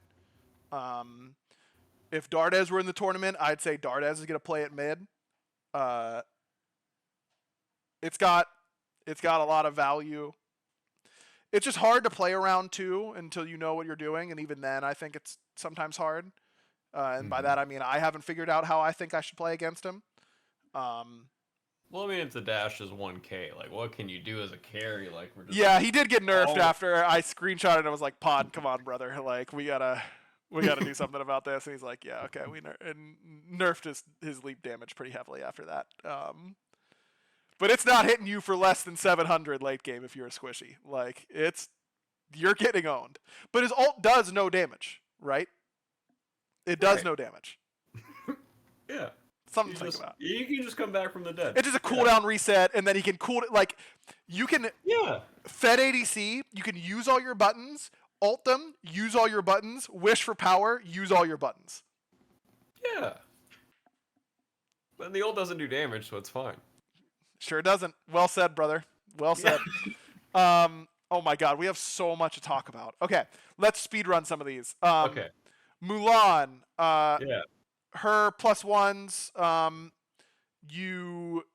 if Dardes were in the tournament, I'd say Dardes is going to play at mid. It's got a lot of value. It's just hard to play around 2 until you know what you're doing, and even then, I think it's sometimes hard. And by that, I mean I haven't figured out how I think I should play against him. Well, I mean, if the dash is 1k, like, what can you do as a carry? Like, we're just Yeah, he did get nerfed after I screenshotted it and I was like, Pod, come on, brother. Like, we gotta do something about this. And he's like, yeah, okay. And nerfed his leap damage pretty heavily after that. But it's not hitting you for less than 700 late game if you're a squishy. Like, you're getting owned. But his ult does no damage, right? It does no damage. Yeah. Something to think about. You can just come back from the dead. It's just a cooldown reset, and then he can like, you can Fed ADC, you can use all your buttons, ult them, use all your buttons, wish for power, use all your buttons. Yeah. But the ult doesn't do damage, so it's fine. Sure doesn't. Well said, brother. Well said. Oh my god, we have so much to talk about. Okay, let's speed run some of these. Okay. Mulan. Yeah. Her +1s, you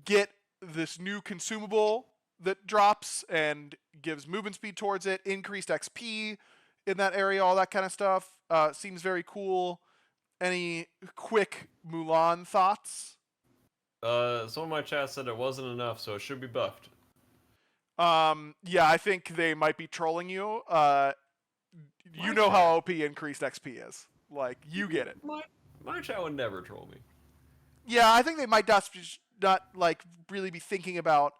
get this new consumable that drops and gives movement speed towards it, increased XP in that area, all that kind of stuff. Seems very cool. Any quick Mulan thoughts? Some of my chat said it wasn't enough, so it should be buffed. Yeah, I think they might be trolling you. You know how OP increased XP is. Like, you get it. My chat would never troll me. Yeah, I think they might not like really be thinking about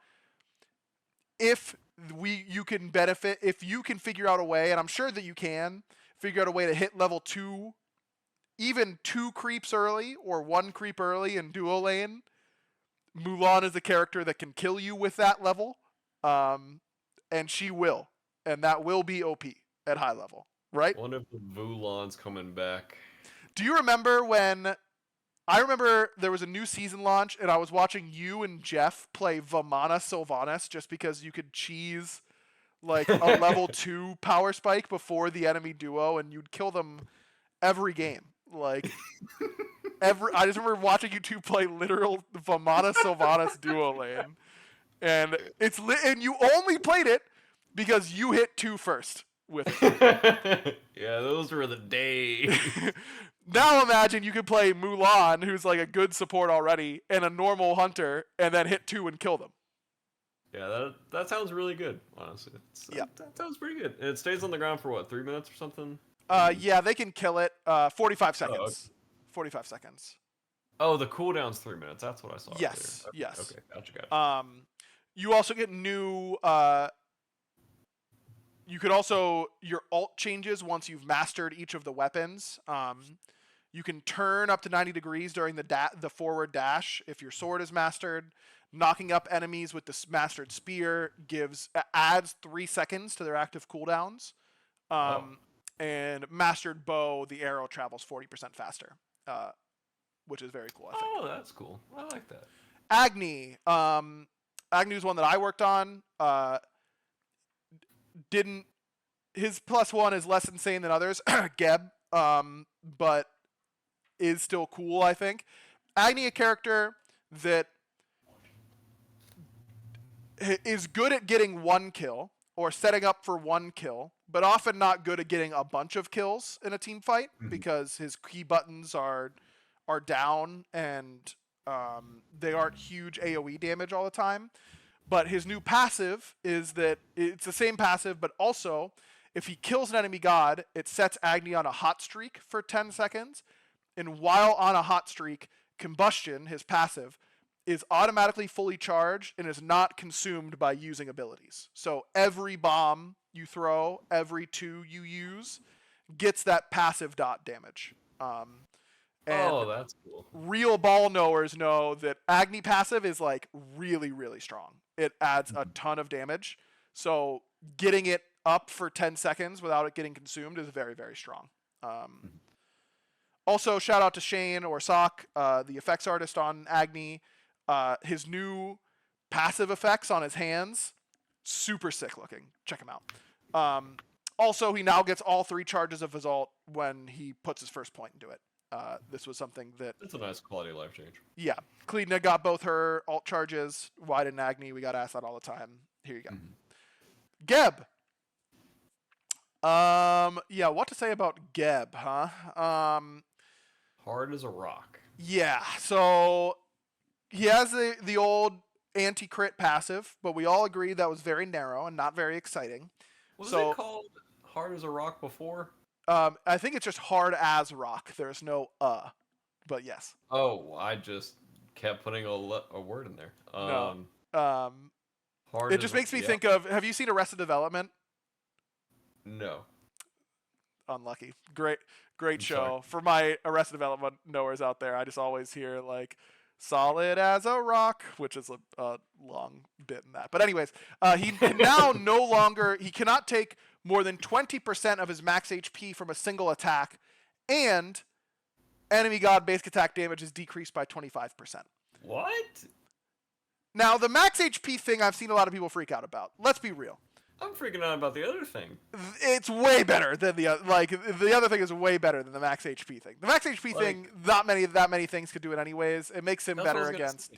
if you can benefit, if you can figure out a way, and I'm sure that you can figure out a way to hit level 2, even 2 creeps early or 1 creep early in duo lane. Mulan is a character that can kill you with that level, and she will, and that will be OP at high level, right? I wonder if the Vulan's coming back. Do you remember I remember there was a new season launch and I was watching you and Jeff play Vamana Sylvanas just because you could cheese like a level 2 power spike before the enemy duo and you'd kill them every game. Like I just remember watching you two play literal Vamana Sylvanas duo lane. And and you only played it because you hit 2 first with it. Yeah, those were the days. Now imagine you could play Mulan, who's like a good support already, and a normal hunter, and then hit 2 and kill them. Yeah, that sounds really good, honestly. That sounds pretty good. And it stays on the ground for what, 3 minutes or something? Yeah, they can kill it. 45 seconds. Oh, okay. 45 seconds. Oh, the cooldown's 3 minutes. That's what I saw. Yes, earlier. yes. Okay, gotcha. You also get new. You could also your ult changes once you've mastered each of the weapons. You can turn up to 90 degrees during the forward dash if your sword is mastered. Knocking up enemies with the mastered spear adds 3 seconds to their active cooldowns. And mastered bow, the arrow travels 40% faster, which is very cool, I think. Oh, that's cool. I like that. Agni. Agni's one that I worked on. His +1 is less insane than others. Geb. But is still cool, I think. Agni, a character that is good at getting 1 kill or setting up for 1 kill, but often not good at getting a bunch of kills in a team fight because his key buttons are down and they aren't huge AoE damage all the time. But his new passive is that it's the same passive, but also if he kills an enemy god, it sets Agni on a hot streak for 10 seconds. And while on a hot streak, Combustion, his passive, is automatically fully charged and is not consumed by using abilities. So every bomb you throw, every 2 you use, gets that passive dot damage. That's cool. Real ball knowers know that Agni passive is like really, really strong. It adds a ton of damage. So getting it up for 10 seconds without it getting consumed is very, very strong. Also, shout out to Shane or Sock, the effects artist on Agni. His new passive effects on his hands, super sick looking. Check him out. Also, he now gets all 3 charges of his ult when he puts his first point into it. This was something that, It's a nice quality of life change. yeah, Kalina got both her alt charges. Why didn't Agni? We got asked that all the time. Here you go. Geb. Yeah, what to say about Geb, huh? Hard as a rock. Yeah, so he has the old anti-crit passive, but we all agree that was very narrow and not very exciting. Was So, it called hard as a rock before? I think it's just hard as rock. There's no but yes. Oh, I just kept putting a word in there. No. Hard It as just makes me think of, have you seen Arrested Development? No. Unlucky. Great show. Sorry. For my Arrested Development knowers out there, I just always hear like solid as a rock, which is a long bit in that. But anyways, he can now no longer, he cannot take more than 20% of his max HP from a single attack, and enemy god basic attack damage is decreased by 25%. What? Now, the max HP thing I've seen a lot of people freak out about. Let's be real. I'm freaking out about the other thing. It's way better than the other thing is way better than the max HP thing. The max HP thing, not that many things could do it anyways. It makes him better against,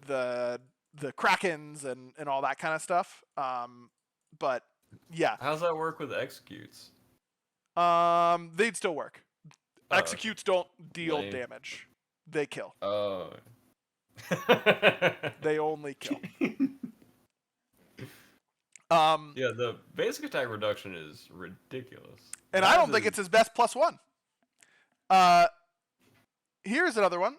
the Krakens and all that kind of stuff. But yeah. How's that work with executes? They'd still work. Executes don't deal damage. They kill. Oh. They only kill. Yeah, the basic attack reduction is ridiculous. And I don't think it's his best +1. Here's another one.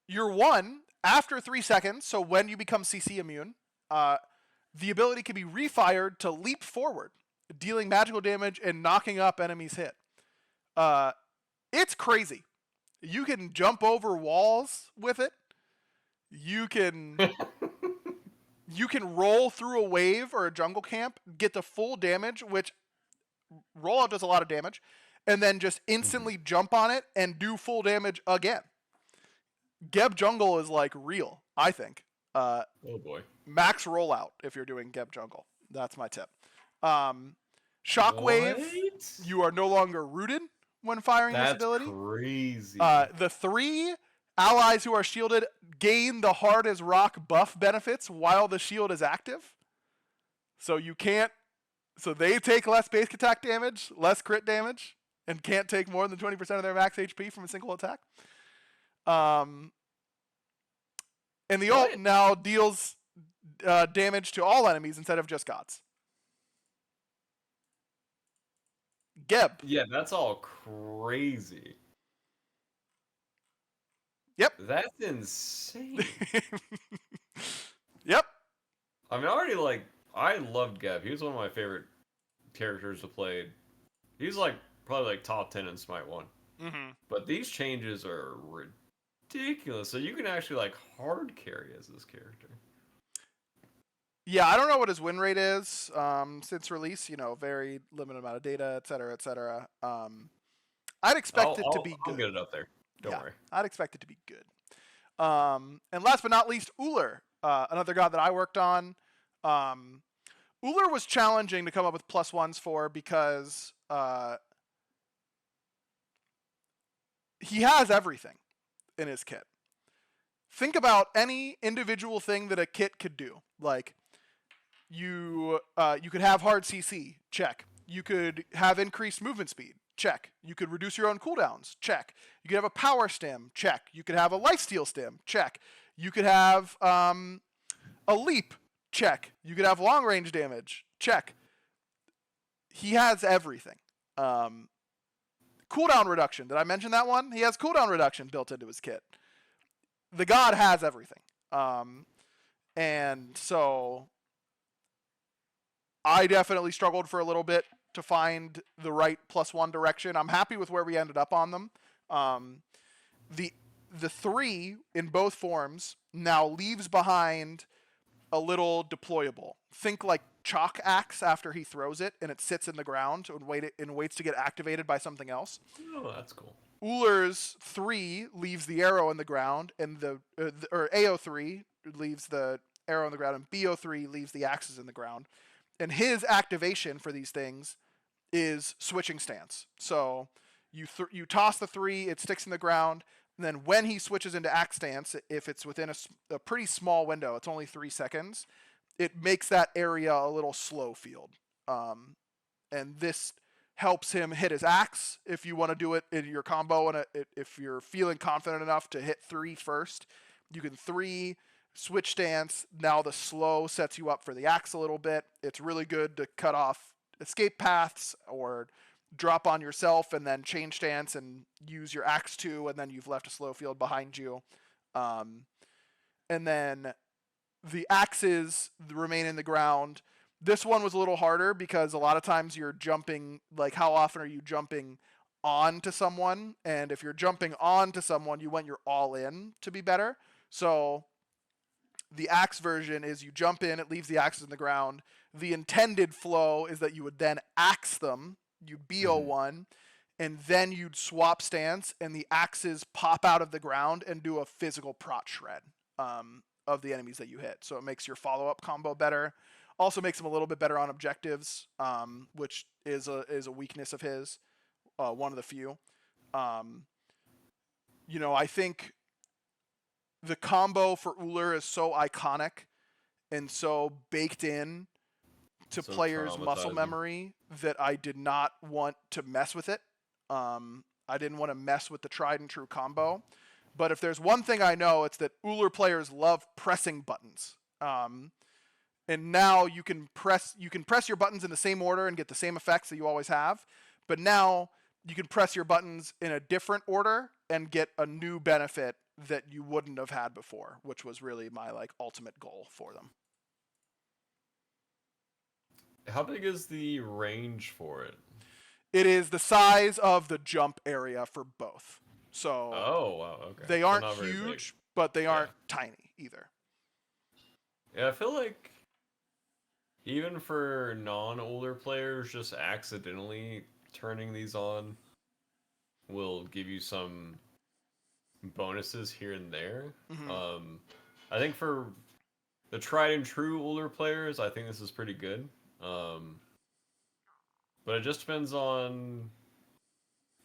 Your 1, after 3 seconds, so when you become CC immune, the ability can be refired to leap forward, dealing magical damage and knocking up enemies hit. It's crazy. You can jump over walls with it. You can roll through a wave or a jungle camp, get the full damage, which rollout does a lot of damage, and then just instantly jump on it and do full damage again. Geb jungle is like real, I think. Oh boy. Max rollout if you're doing Geb jungle. That's my tip. Shockwave, you are no longer rooted when firing this ability. That's crazy. The 3 allies who are shielded gain the hard as rock buff benefits while the shield is active. So they take less basic attack damage, less crit damage, and can't take more than 20% of their max HP from a single attack. And the ult now deals damage to all enemies instead of just gods. Geb. Yeah, that's all crazy. Yep. That's insane. Yep. I mean, I loved Geb. He was one of my favorite characters to play. He's probably top 10 in Smite 1. Mm-hmm. But these changes are ridiculous. So you can actually hard carry as this character. Yeah, I don't know what his win rate is since release. Very limited amount of data, et cetera, et cetera. I'd expect it to be good. I'll get it up there. Don't worry. I'd expect it to be good. And last but not least, Uller, another god that I worked on. Uller was challenging to come up with +1s for because he has everything in his kit. Think about any individual thing that a kit could do. Like, you could have hard CC, check. You could have increased movement speed, check. You could reduce your own cooldowns, check. You could have a power stim, check. You could have a lifesteal stim, check. You could have a leap, check. You could have long range damage, check. He has everything. Cooldown reduction, did I mention that one? He has cooldown reduction built into his kit. The god has everything. And so I definitely struggled for a little bit to find the right +1 direction. I'm happy with where we ended up on them. The 3 in both forms now leaves behind a little deployable. Think like Chalk Axe after he throws it and it sits in the ground and waits to get activated by something else. Oh, that's cool. Uller's 3 leaves the arrow in the ground, and or AO3 leaves the arrow in the ground, and BO3 leaves the axes in the ground. And his activation for these things is switching stance. So You toss the 3, it sticks in the ground. And then when he switches into axe stance, if it's within a pretty small window, it's only 3 seconds, it makes that area a little slow field. And this helps him hit his axe if you want to do it in your combo. And if you're feeling confident enough to hit 3 first, you can 3, switch stance. Now the slow sets you up for the axe a little bit. It's really good to cut off escape paths or drop on yourself and then change stance and use your axe 2, and then you've left a slow field behind you. And then the axes remain in the ground. This one was a little harder because a lot of times you're jumping, like how often are you jumping onto someone? And if you're jumping onto someone, you want your all in to be better. So the axe version is you jump in, it leaves the axes in the ground. The intended flow is that you would then axe them, you'd BO1, and then you'd swap stance, and the axes pop out of the ground and do a physical prot shred of the enemies that you hit. So it makes your follow-up combo better. Also makes him a little bit better on objectives, which is a weakness of his, one of the few. I think the combo for Uller is so iconic and so baked in to So players' muscle traumatizing. memory that I did not want to mess with it. I didn't want to mess with the tried and true combo. But if there's one thing I know, it's that Uller players love pressing buttons. And now you can press your buttons in the same order and get the same effects that you always have. But now you can press your buttons in a different order and get a new benefit that you wouldn't have had before, which was really my ultimate goal for them. How big is the range for it? It is the size of the jump area for both. So Oh, wow, okay. they So aren't not very big. huge, but they aren't tiny either. Yeah, I feel like even for non-older players, just accidentally turning these on will give you some bonuses here and there. I think for the tried and true older players, I think this is pretty good. But it just depends on.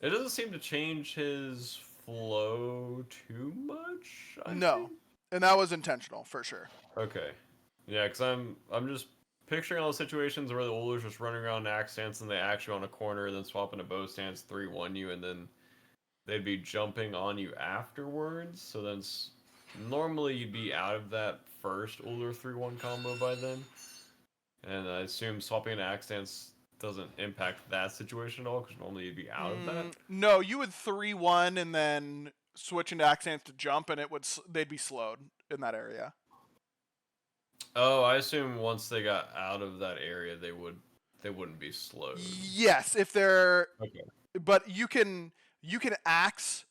It doesn't seem to change his flow too much. I No, think. and that was intentional for sure. Okay. Yeah, because I'm just picturing all the situations where the Oilers just running around axe stance and they actually on a corner, then swapping a bow stance 3-1 you, and then they'd be jumping on you afterwards. So then normally you'd be out of that first Oiler 3-1 combo by then. And I assume swapping an axe stance doesn't impact that situation at all, because normally you'd be out of that. No, you would 3-1 and then switch into axe stance to jump, and they'd be slowed in that area. Oh, I assume once they got out of that area, they wouldn't be slowed. Yes, if they're Okay. But you can axe,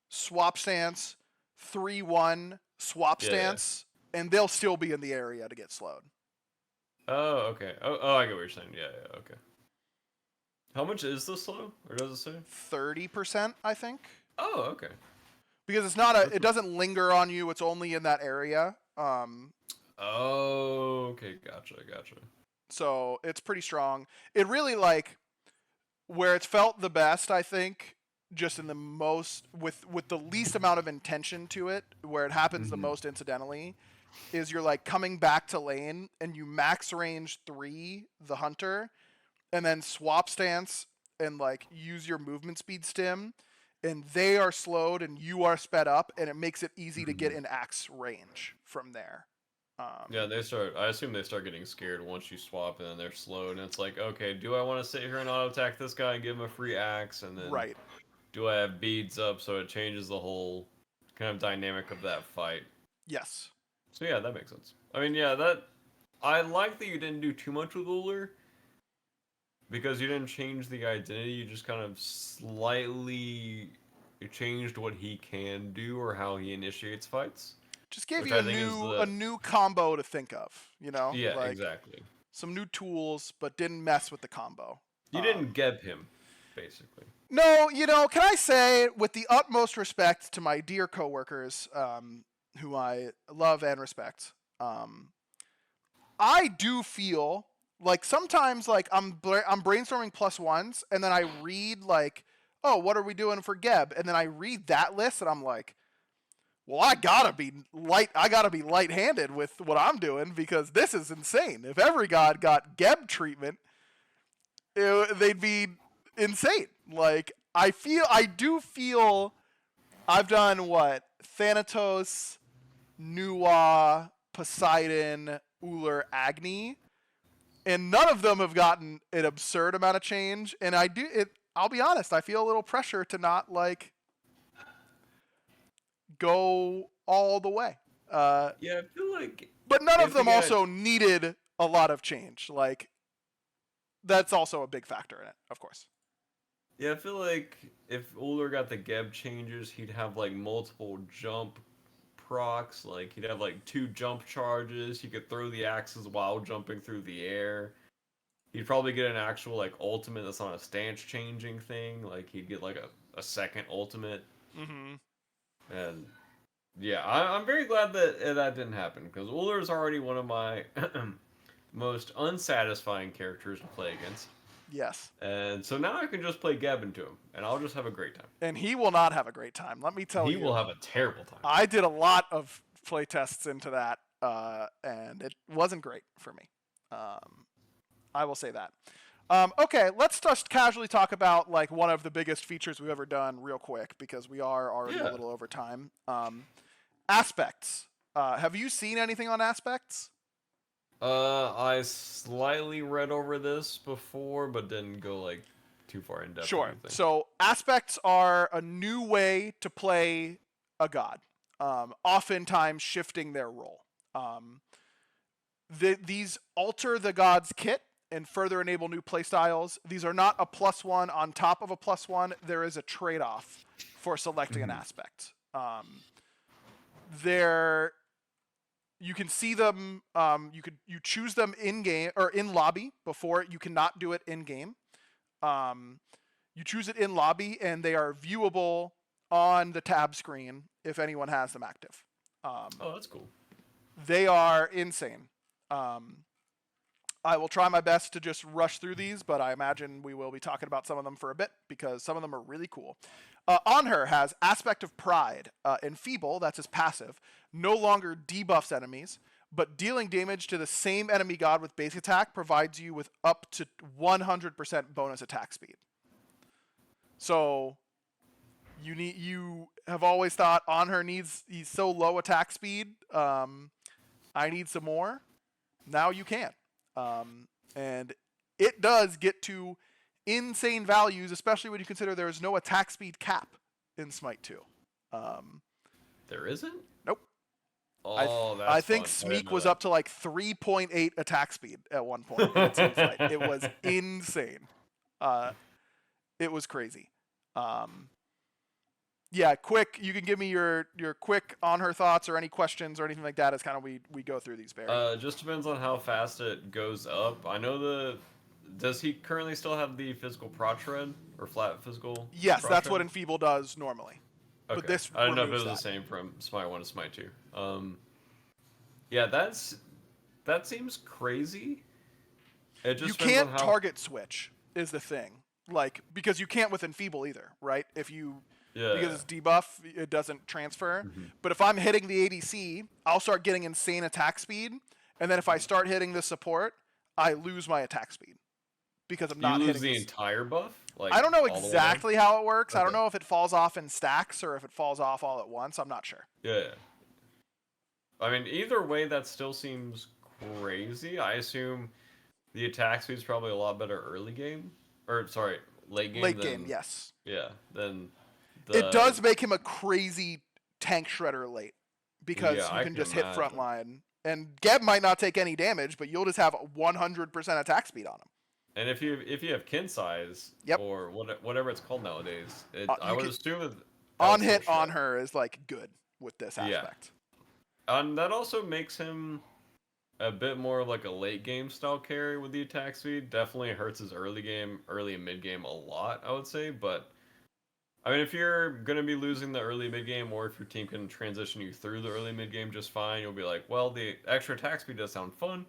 swap stance, 3-1, swap stance, and they'll still be in the area to get slowed. Oh, okay. Oh, I get what you're saying. Yeah, okay. How much is the slow, or does it say? 30%, I think. Oh, okay. Because it doesn't linger on you. It's only in that area. Oh, okay. Gotcha. So it's pretty strong. It really where it's felt the best, I think, just in the most with the least amount of intention to it, where it happens the most incidentally, is you're coming back to lane and you max range 3 the hunter, and then swap stance and use your movement speed stim, and they are slowed and you are sped up, and it makes it easy to get in axe range from there. Yeah, I assume they start getting scared once you swap, and then they're slowed, and it's like, okay, do I want to sit here and auto attack this guy and give him a free axe, and then do I have beads up, so it changes the whole kind of dynamic of that fight? Yes. So yeah, that makes sense. I mean, yeah, I like that you didn't do too much with Uller, because you didn't change the identity, you just kind of slightly changed what he can do or how he initiates fights. Just gave you a new combo to think of, Yeah, exactly. Some new tools, but didn't mess with the combo. You didn't get him, basically. No, can I say, with the utmost respect to my dear coworkers, who I love and respect, I do feel sometimes I'm brainstorming +1s, and then I read oh, what are we doing for Geb? And then I read that list and I'm like, well, I gotta be light-handed with what I'm doing because this is insane. If every god got Geb treatment, they'd be insane. Like I do feel I've done what? Thanatos, Nuwa, Poseidon, Uller, Agni, and none of them have gotten an absurd amount of change. And I'll be honest, I feel a little pressure to not like go all the way. Yeah, I feel like But none of if you them got also needed a lot of change. Like that's also a big factor in it, of course. yeah, I feel like if Uller got the Geb changes, he'd have like multiple jump procs. Like he'd have like 2 jump charges. He could throw the axes while jumping through the air. He'd probably get an actual like ultimate that's not a stance changing thing. Like he'd get like a second ultimate. Mm-hmm. And yeah, I'm very glad that that didn't happen because Uller is already one of my most unsatisfying characters to play against. Yes. And so now I can just play Geb into him, and I'll just have a great time. And he will not have a great time. Let me tell you. He will have a terrible time. I did a lot of play tests into that, and it wasn't great for me. I will say that. Okay, let's just casually talk about like one of the biggest features we've ever done real quick because we are already a little over time. Aspects. Have you seen anything on aspects? I slightly read over this before, but didn't go like too far in depth. Sure. So aspects are a new way to play a god, oftentimes shifting their role. These alter the god's kit and further enable new playstyles. These are not a +1 on top of a +1. There is a trade-off for selecting an aspect. You can see them. You choose them in game or in lobby before. You cannot do it in game. You choose it in lobby, and they are viewable on the tab screen if anyone has them active. Oh, that's cool. They are insane. I will try my best to just rush through these, but I imagine we will be talking about some of them for a bit because some of them are really cool. On her has Aspect of Pride. Enfeeble, that's his passive, no longer debuffs enemies, but dealing damage to the same enemy god with base attack provides you with up to 100% bonus attack speed. So you have always thought on her he's so low attack speed. I need some more. Now you can. And it does get to insane values, especially when you consider there is no attack speed cap in Smite 2. There isn't? Nope. Oh, that's I think fun. Smeek was up to like 3.8 attack speed at one point in team fight. It was insane. It was crazy. Yeah, quick. You can give me your quick on her thoughts or any questions or anything like that as kind of we go through these, Barry. Just depends on how fast it goes up. I know does he currently still have the physical prot shred or flat physical? Yes, prot that's shred? what Enfeeble does normally. Okay. But this I don't know if it was removes the same from Smite 1 to Smite 2. Yeah, that seems crazy. It just you depends can't on how... target switch is the thing. Like because you can't with Enfeeble either, right? Because it's debuff, it doesn't transfer. Mm-hmm. But if I'm hitting the ADC, I'll start getting insane attack speed, and then if I start hitting the support, I lose my attack speed because I'm not hitting the entire buff. Like I don't know all the way exactly how it works. Okay. I don't know if it falls off in stacks or if it falls off all at once. I'm not sure. Yeah. I mean, either way, that still seems crazy. I assume the attack speed is probably a lot better early game, or sorry, late game. Late game, yes. Yeah. Then. It does make him a crazy tank shredder late because you can just hit imagine. frontline. And Geb might not take any damage, but you'll just have 100% attack speed on him. And if you have kin size or whatever it's called nowadays, I would assume that on hit on her is like good with this aspect. And that also makes him a bit more of like a late game style carry with the attack speed. Definitely hurts his early and mid game a lot, I would say, but I mean, if you're going to be losing the early mid-game, or if your team can transition you through the early mid-game just fine, you'll be like, well, the extra attack speed does sound fun.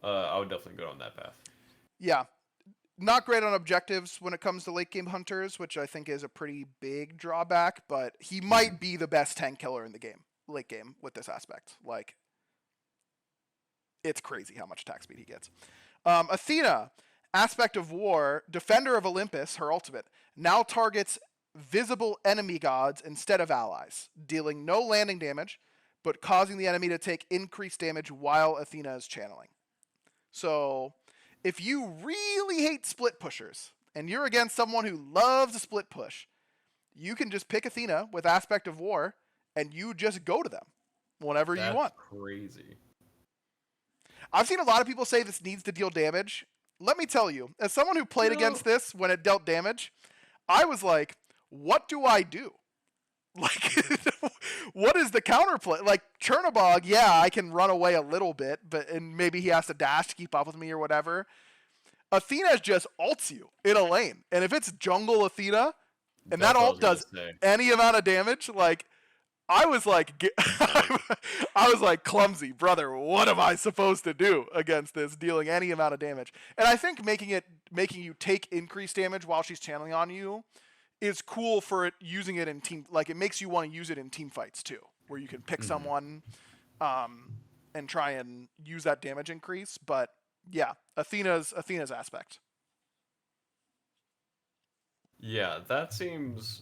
I would definitely go on that path. Yeah. not great on objectives when it comes to late game hunters, which I think is a pretty big drawback, but he might be the best tank killer in the game, late game, with this aspect. Like, it's crazy how much attack speed he gets. Athena, aspect of war, defender of Olympus, her ultimate, now targets visible enemy gods instead of allies, dealing no landing damage, but causing the enemy to take increased damage while Athena is channeling. So, if you really hate split pushers, and you're against someone who loves a split push, you can just pick Athena with Aspect of War, and you just go to them whenever you want. Crazy. I've seen a lot of people say this needs to deal damage. Let me tell you, as someone who played against this when it dealt damage, I was like, what do I do? Like, what is the counterplay? Like, Chernobog, yeah, I can run away a little bit, and maybe he has to dash to keep up with me or whatever. Athena just ults you in a lane. And if it's jungle Athena, and that ult does any amount of damage, like, I was like, clumsy, brother, what am I supposed to do against this, dealing any amount of damage? And I think making you take increased damage while she's channeling on you is cool for it, using it in team, like it makes you want to use it in team fights too, where you can pick someone and try and use that damage increase. But yeah, Athena's aspect. Yeah, that seems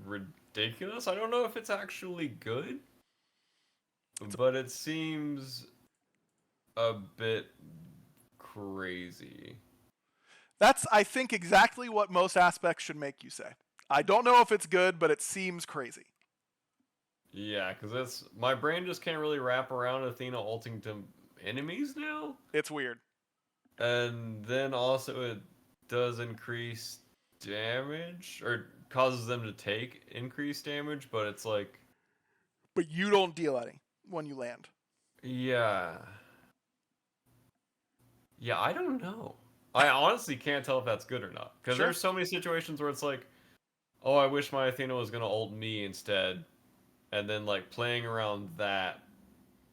ridiculous. I don't know if it's actually good, but it seems a bit crazy. That's, I think, exactly what most aspects should make you say. I don't know if it's good, but it seems crazy. Yeah, because my brain just can't really wrap around Athena ulting to enemies now. It's weird. And then also it does increase damage, or causes them to take increased damage, but it's like... But you don't deal any when you land. Yeah. Yeah, I don't know. I honestly can't tell if that's good or not. Because there's so many situations where it's like, oh, I wish my Athena was going to ult me instead. And then, like, playing around that,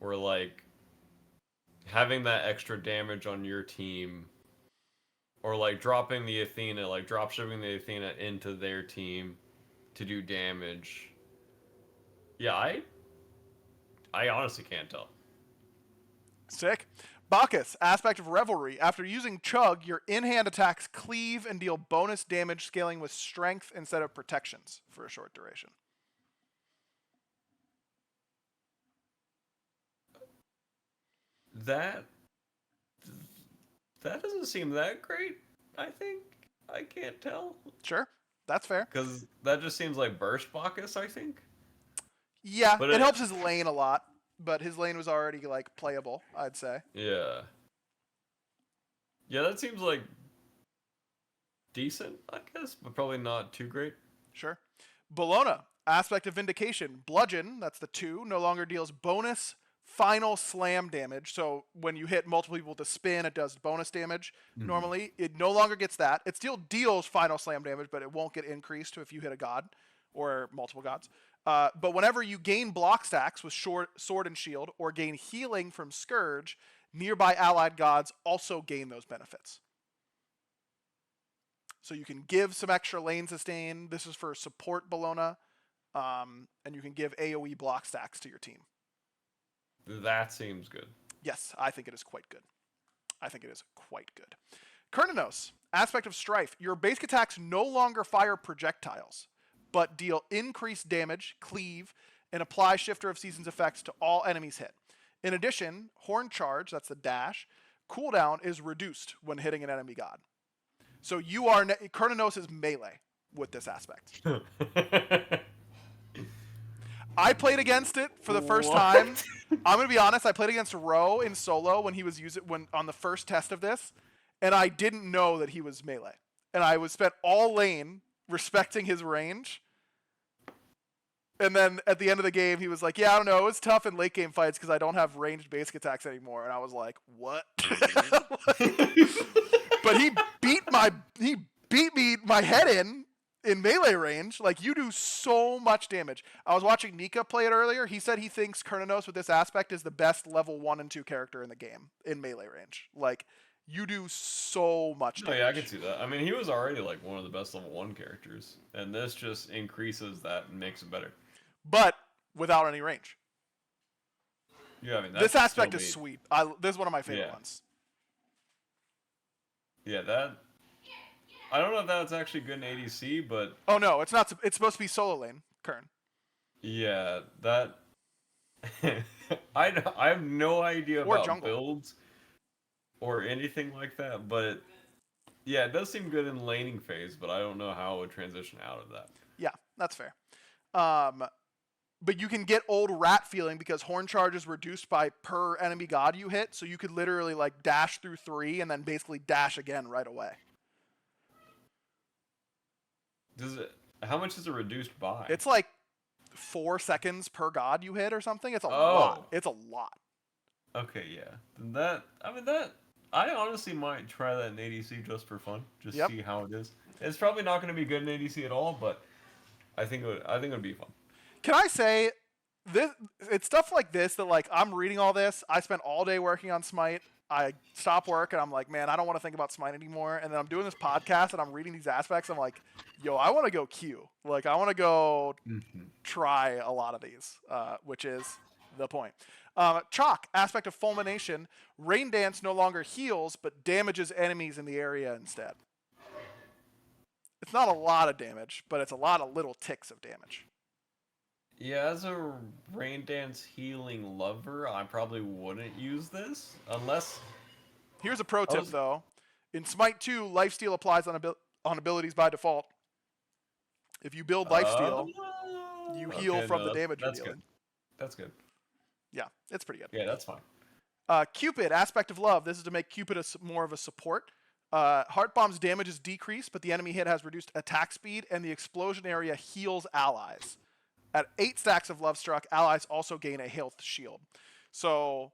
or, like, having that extra damage on your team, or, like, dropping the Athena, like, drop-shipping the Athena into their team to do damage. Yeah, I honestly can't tell. Sick. Bacchus, aspect of revelry. After using Chug, your in-hand attacks cleave and deal bonus damage scaling with strength instead of protections for a short duration. That doesn't seem that great, I think. I can't tell. Sure, that's fair. Because that just seems like Burst Bacchus, I think. Yeah, but it helps his lane a lot. But his lane was already, like, playable, I'd say. Yeah. Yeah, that seems, like, decent, I guess, but probably not too great. Sure. Bologna, aspect of Vindication. Bludgeon, that's the 2, no longer deals bonus final slam damage. So when you hit multiple people with a spin, it does bonus damage. Normally, it no longer gets that. It still deals final slam damage, but it won't get increased if you hit a god or multiple gods. But whenever you gain block stacks with Sword and Shield, or gain healing from Scourge, nearby allied gods also gain those benefits. So you can give some extra lane sustain. This is for support Bologna. And you can give AoE block stacks to your team. That seems good. Yes, I think it is quite good. Kerninos, aspect of Strife. Your basic attacks no longer fire projectiles, but deal increased damage, cleave, and apply Shifter of Seasons effects to all enemies hit. In addition, Horn Charge, that's the dash, cooldown is reduced when hitting an enemy god. So you are Kerninos is melee with this aspect. I played against it for the first time. I'm gonna be honest. I played against Ro in solo when he was on the first test of this, and I didn't know that he was melee. And I was spent all lane respecting his range. And then at the end of the game, he was like, "Yeah, I don't know. It was tough in late game fights because I don't have ranged basic attacks anymore." And I was like, "What?" But he beat my head in melee range. Like, you do so much damage. I was watching Nika play it earlier. He said he thinks Kerninos with this aspect is the best level 1 and 2 character in the game in melee range. Like, You do so much No, damage. yeah, I can see that. I mean, he was already like one of the best level 1 characters, and this just increases that and makes it better. But without any range. Yeah, I mean, This that's aspect still is neat. sweet. This is one of my favorite ones. Yeah, that... I don't know if that's actually good in ADC, but... Oh, no, it's not. It's supposed to be solo lane, Kern. Yeah, that... I have no idea Or about jungle. builds or anything like that, but... Yeah, it does seem good in laning phase, but I don't know how it would transition out of that. Yeah, that's fair. But you can get old rat feeling because horn charge is reduced by per enemy god you hit, so you could literally like dash through 3 and then basically dash again right away. Does it? How much is it reduced by? It's like 4 seconds per god you hit or something. It's a lot. It's a lot. Okay, yeah. That I honestly might try that in ADC just for fun, just see how it is. It's probably not going to be good in ADC at all, but I think it would be fun. Can I say this? It's stuff like this that like I'm reading all this. I spent all day working on Smite. I stop work and I'm like, man, I don't want to think about Smite anymore. And then I'm doing this podcast and I'm reading these aspects. I'm like, yo, I want to go Q. Like, I want to go try a lot of these, which is the point. Chalk, aspect of fulmination. Rain Dance no longer heals, but damages enemies in the area instead. It's not a lot of damage, but it's a lot of little ticks of damage. Yeah, as a Rain Dance healing lover, I probably wouldn't use this unless... Here's a pro tip, though. In Smite 2, Lifesteal applies on abilities by default. If you build Lifesteal, you heal from the damage you're dealing. That's good. Yeah, it's pretty good. Yeah, that's fine. Cupid, aspect of love. This is to make Cupid more of a support. Heart Bomb's damage is decreased, but the enemy hit has reduced attack speed, and the explosion area heals allies. At 8 stacks of Love Struck, allies also gain a health shield. So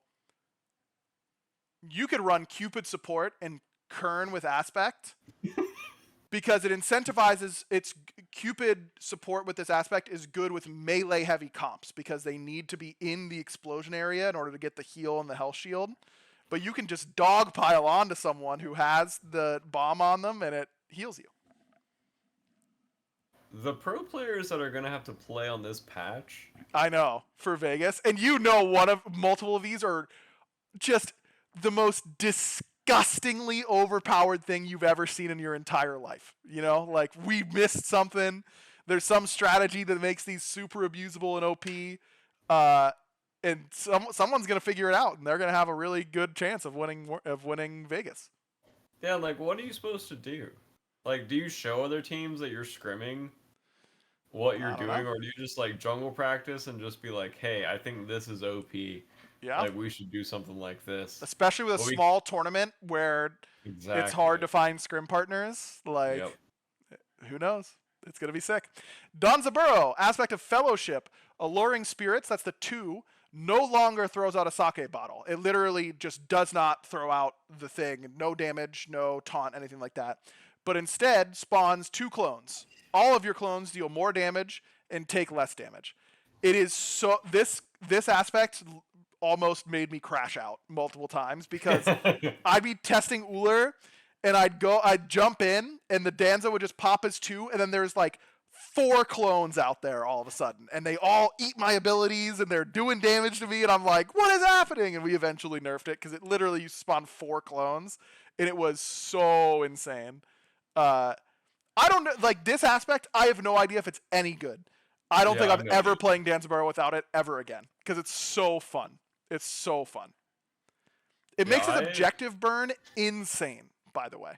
you could run Cupid support and Kern with aspect because it incentivizes its Cupid support with this aspect is good with melee heavy comps because they need to be in the explosion area in order to get the heal and the health shield. But you can just dogpile onto someone who has the bomb on them and it heals you. The pro players that are going to have to play on this patch... I know, for Vegas. And multiple of these are just the most disgustingly overpowered thing you've ever seen in your entire life. You know, like we missed something. There's some strategy that makes these super abusable and OP. And someone's going to figure it out, and they're going to have a really good chance of winning Vegas. Yeah, like, what are you supposed to do? Like, do you show other teams that you're scrimming what you're doing, or do you just, like, jungle practice and just be like, hey, I think this is OP. Yeah. Like, we should do something like this. Especially with a small tournament where it's hard to find scrim partners. Like, who knows? It's going to be sick. Danzaburo, aspect of fellowship. Alluring spirits, that's the 2, no longer throws out a sake bottle. It literally just does not throw out the thing. No damage, no taunt, anything like that. But instead spawns 2 clones. All of your clones deal more damage and take less damage. It is so... This aspect almost made me crash out multiple times because I'd be testing Uller and I'd jump in and the Danza would just pop as 2 and then there's like 4 clones out there all of a sudden and they all eat my abilities and they're doing damage to me and I'm like, what is happening? And we eventually nerfed it because it literally used to spawn 4 clones and it was so insane. I don't know, like this aspect, I have no idea if it's any good. I don't think I'm ever playing Danzaburo without it ever again because it's so fun. It's so fun. It makes its objective burn insane, by the way.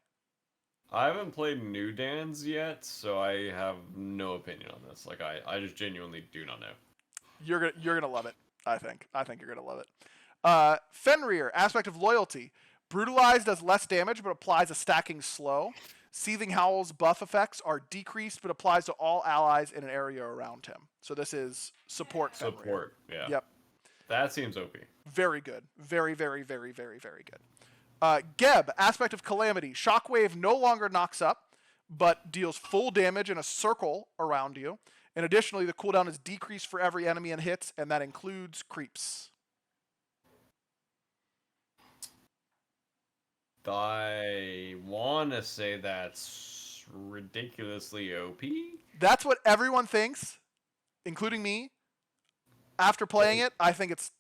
I haven't played New Dans yet, so I have no opinion on this. Like, I just genuinely do not know. You're gonna love it, I think. I think you're gonna love it. Fenrir, aspect of loyalty. Brutalized does less damage, but applies a stacking slow. Seething Howl's buff effects are decreased, but applies to all allies in an area around him. So this is support Fenrir. Support, yeah. Yep. That seems OP. Very good. Very, very, very, very, very good. Geb, aspect of calamity. Shockwave no longer knocks up, but deals full damage in a circle around you. And additionally, the cooldown is decreased for every enemy and hits, and that includes creeps. I want to say that's ridiculously OP. That's what everyone thinks, including me. After playing it, I think it's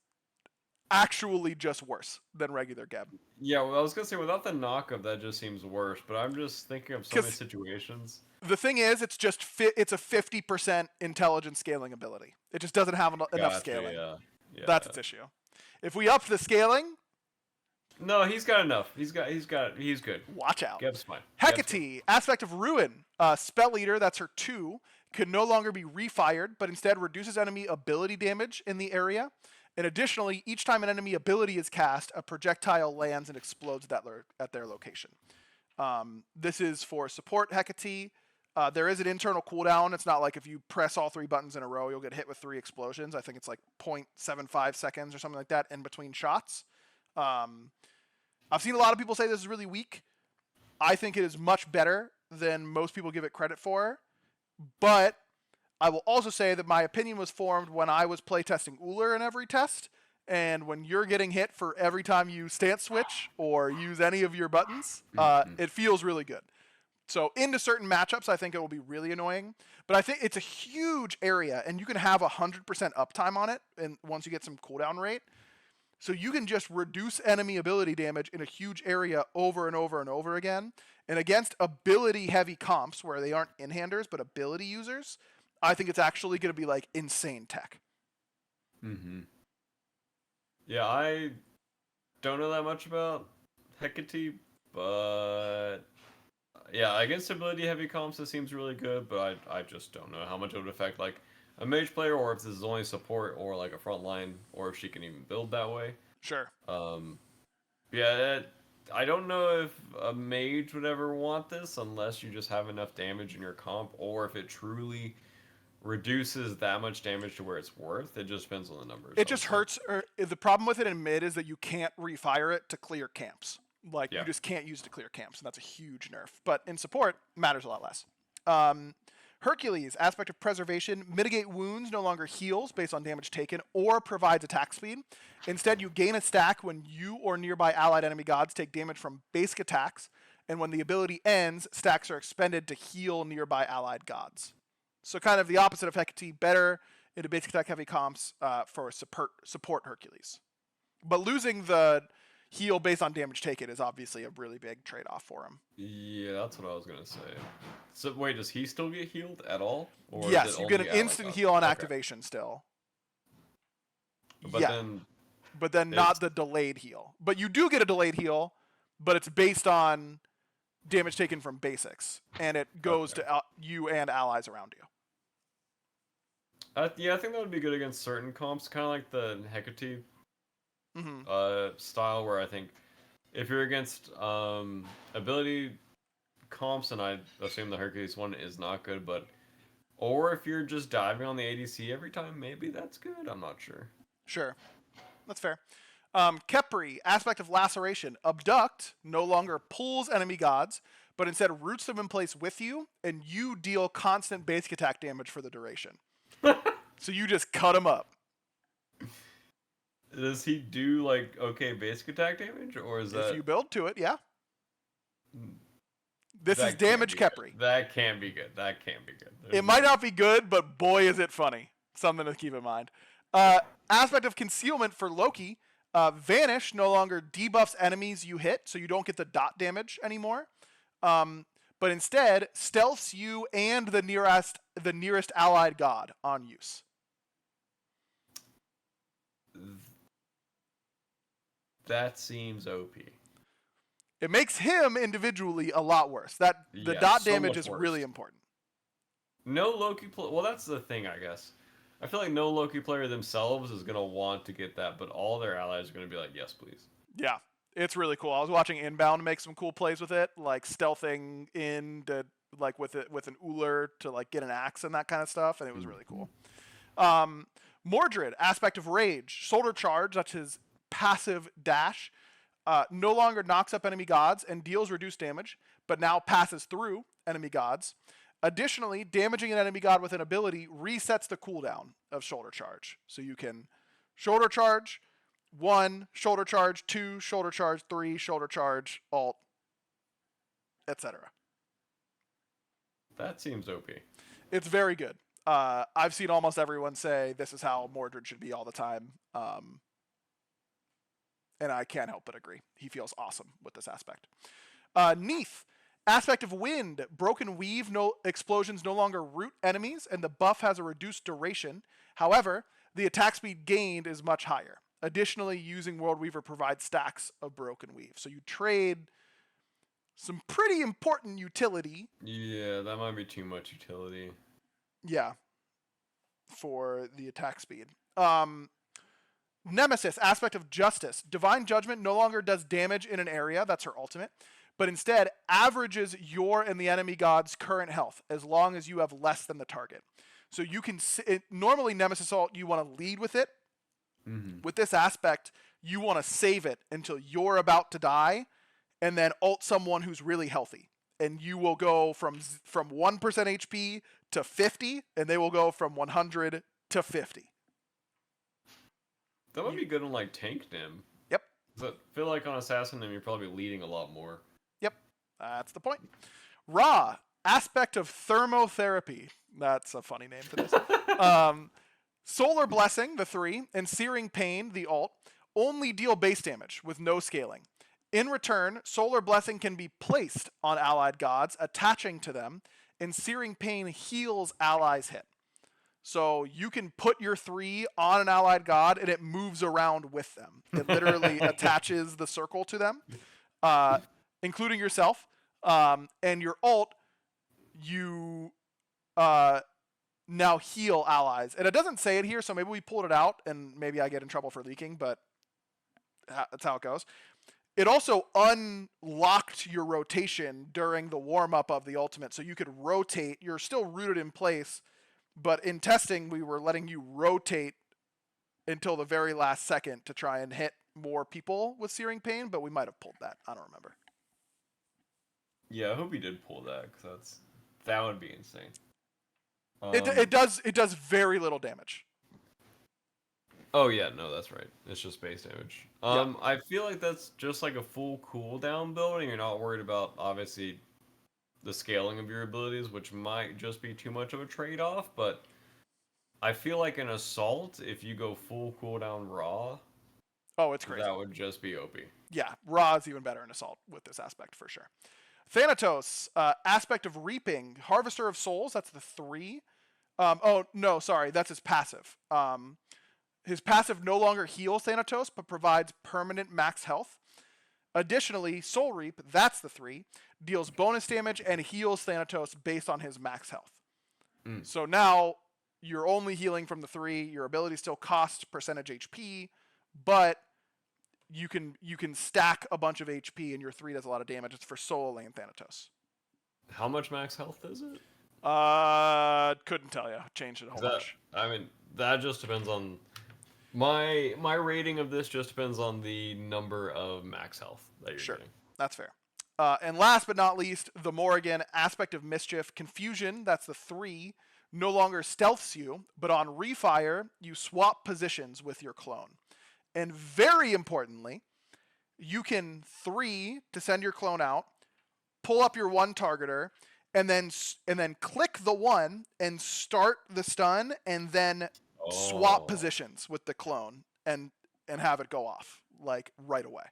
actually just worse than regular Geb. Yeah, well, I was gonna say without the knockup, that just seems worse. But I'm just thinking of so many situations. The thing is, it's just it's a 50% intelligence scaling ability. It just doesn't have enough scaling. Yeah. That's its issue. If we up the scaling, no, he's got enough. He's good. Watch out. Geb's fine. Hecate, Aspect of Ruin. Spell Leader, that's her 2, can no longer be refired, but instead reduces enemy ability damage in the area. And additionally, each time an enemy ability is cast, a projectile lands and explodes at their location. This is for support Hecate. There is an internal cooldown. It's not like if you press all 3 buttons in a row, you'll get hit with 3 explosions. I think it's like 0.75 seconds or something like that in between shots. I've seen a lot of people say this is really weak. I think it is much better than most people give it credit for. But I will also say that my opinion was formed when I was playtesting Uller in every test. And when you're getting hit for every time you stance switch or use any of your buttons, it feels really good. So into certain matchups, I think it will be really annoying. But I think it's a huge area, and you can have 100% uptime on it and once you get some cooldown rate. So you can just reduce enemy ability damage in a huge area over and over and over again. And against ability-heavy comps, where they aren't in-handers, but ability users, I think it's actually going to be, like, insane tech. Mm-hmm. Yeah, I don't know that much about Hecate, but yeah, against ability-heavy comps, it sees really good, but I just don't know how much it would affect, like, a mage player, or if this is only support, or, like, a front line, or if she can even build that way. Sure. Yeah, I don't know if a mage would ever want this, unless you just have enough damage in your comp, or if it truly reduces that much damage to where it's worth. It just depends on the numbers. It just hurts. The problem with it in mid is that you can't refire it to clear camps. Like, you just can't use it to clear camps, and that's a huge nerf. But in support, matters a lot less. Hercules, Aspect of Preservation. Mitigate wounds, no longer heals based on damage taken or provides attack speed. Instead, you gain a stack when you or nearby allied enemy gods take damage from basic attacks. And when the ability ends, stacks are expended to heal nearby allied gods. So kind of the opposite of Hecate, better into basic attack heavy comps for support Hercules. But losing the heal based on damage taken is obviously a really big trade-off for him. Yeah, that's what I was going to say. So wait, does he still get healed at all? Or yes, you get an instant heal on activation still. But then not the delayed heal. But you do get a delayed heal, but it's based on damage taken from basics, and it goes to you and allies around you. Yeah, I think that would be good against certain comps, kind of like the Hecate style, where I think if you're against ability comps, and I assume the Hercules one is not good, or if you're just diving on the ADC every time, maybe that's good. I'm not sure. Sure, that's fair. Kepri, Aspect of Laceration. Abduct no longer pulls enemy gods, but instead roots them in place with you, and you deal constant basic attack damage for the duration. So you just cut him up. Does he do, like, okay basic attack damage, or is that... If you build to it, yeah. This is damage Kepri. That can't be good. That can't be good. It might not be good, but boy is it funny. Something to keep in mind. Aspect of Concealment for Loki. Vanish no longer debuffs enemies you hit, so you don't get the dot damage anymore. But instead, stealths you and the nearest allied god on use. That seems OP. It makes him individually a lot worse. The dot damage is really important. No Loki well, that's the thing, I guess. I feel like no Loki player themselves is going to want to get that, but all their allies are going to be like, yes, please. Yeah, it's really cool. I was watching Inbound make some cool plays with it, like stealthing in to, like, with an Uller to, like, get an axe and that kind of stuff, and it was really cool. Mordred, Aspect of Rage. Shoulder Charge, that's his passive dash. No longer knocks up enemy gods and deals reduced damage, but now passes through enemy gods. Additionally, damaging an enemy god with an ability resets the cooldown of Shoulder Charge. So you can Shoulder Charge, 1, shoulder charge, 2, shoulder charge, 3, shoulder charge, alt, etc. That seems OP. It's very good. I've seen almost everyone say this is how Mordred should be all the time. And I can't help but agree. He feels awesome with this aspect. Neath, aspect of wind, broken weave, no explosions no longer root enemies, and the buff has a reduced duration. However, the attack speed gained is much higher. Additionally, using World Weaver provides stacks of broken weave. So you trade some pretty important utility. Yeah, that might be too much utility. Yeah, for the attack speed. Nemesis, aspect of justice. Divine Judgment no longer does damage in an area, that's her ultimate, but instead averages your and the enemy god's current health as long as you have less than the target. So you can, normally Nemesis ult, you want to lead with it. Mm-hmm. With this aspect, you want to save it until you're about to die and then ult someone who's really healthy. And you will go from 1% HP to 50, and they will go from 100 to 50. That would be good on like tank nim. Yep. I feel like on assassin nim you're probably leading a lot more. Yep. That's the point. Ra, aspect of thermotherapy. That's a funny name for this. Solar Blessing, the 3, and Searing Pain, the alt, only deal base damage with no scaling. In return, Solar Blessing can be placed on allied gods, attaching to them, and Searing Pain heals allies hit. So you can put your 3 on an allied god, and it moves around with them. It literally attaches the circle to them, including yourself. And your alt, you now heal allies. And it doesn't say it here, so maybe we pulled it out, and maybe I get in trouble for leaking, but that's how it goes. It also unlocked your rotation during the warm-up of the ultimate, so you could rotate. You're still rooted in place, but in testing, we were letting you rotate until the very last second to try and hit more people with Searing Pain, but we might have pulled that. I don't remember. Yeah, I hope he did pull that, because that would be insane. It does very little damage. Oh yeah, no, that's right. It's just base damage. Yep. I feel like that's just like a full cooldown build, and you're not worried about obviously the scaling of your abilities, which might just be too much of a trade-off. But I feel like in assault, if you go full cooldown raw, it's crazy. That would just be OP. Yeah, raw is even better in assault with this aspect for sure. Thanatos, aspect of reaping, Harvester of Souls. That's the 3. That's his passive. His passive no longer heals Thanatos, but provides permanent max health. Additionally, Soul Reap, that's the 3, deals bonus damage and heals Thanatos based on his max health. So now you're only healing from the 3. Your ability still costs percentage HP, but you can stack a bunch of HP, and your 3 does a lot of damage. It's for Soul Lane Thanatos. How much max health is it? Couldn't tell you. Changed it a whole bunch. I mean, that just depends on... My rating of this just depends on the number of max health that you're getting. That's fair. And last but not least, the Morrigan, aspect of mischief, confusion. That's the 3. No longer stealths you, but on refire, you swap positions with your clone. And very importantly, you can 3 to send your clone out, pull up your 1 targeter, and then click the 1 and start the stun, and then swap positions with the clone and have it go off like right away.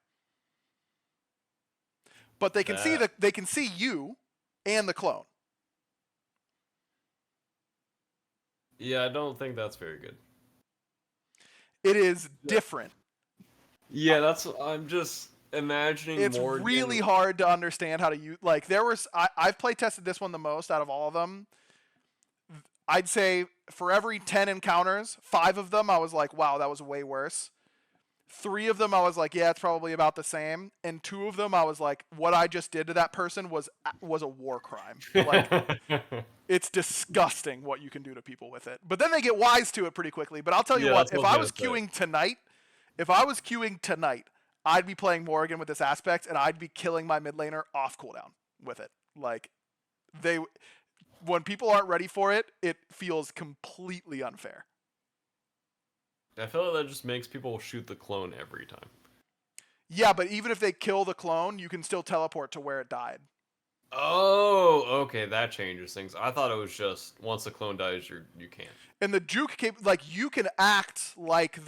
But they can see you and the clone. Yeah, I don't think that's very good. It is different. Yeah, I'm just imagining it's really hard to understand how to use. Like I've play tested this one the most out of all of them. I'd say for every 10 encounters, 5 of them I was like, wow, that was way worse. 3 of them I was like, yeah, it's probably about the same. And 2 of them I was like, what I just did to that person was a war crime. Like, it's disgusting what you can do to people with it. But then they get wise to it pretty quickly. But I'll tell you what, if I was queuing tonight, I'd be playing Morrigan with this aspect, and I'd be killing my mid laner off cooldown with it. Like, when people aren't ready for it, it feels completely unfair. I feel like that just makes people shoot the clone every time. Yeah, but even if they kill the clone, you can still teleport to where it died. Oh, okay, that changes things. I thought it was just once the clone dies, you can't. And the juke you can act like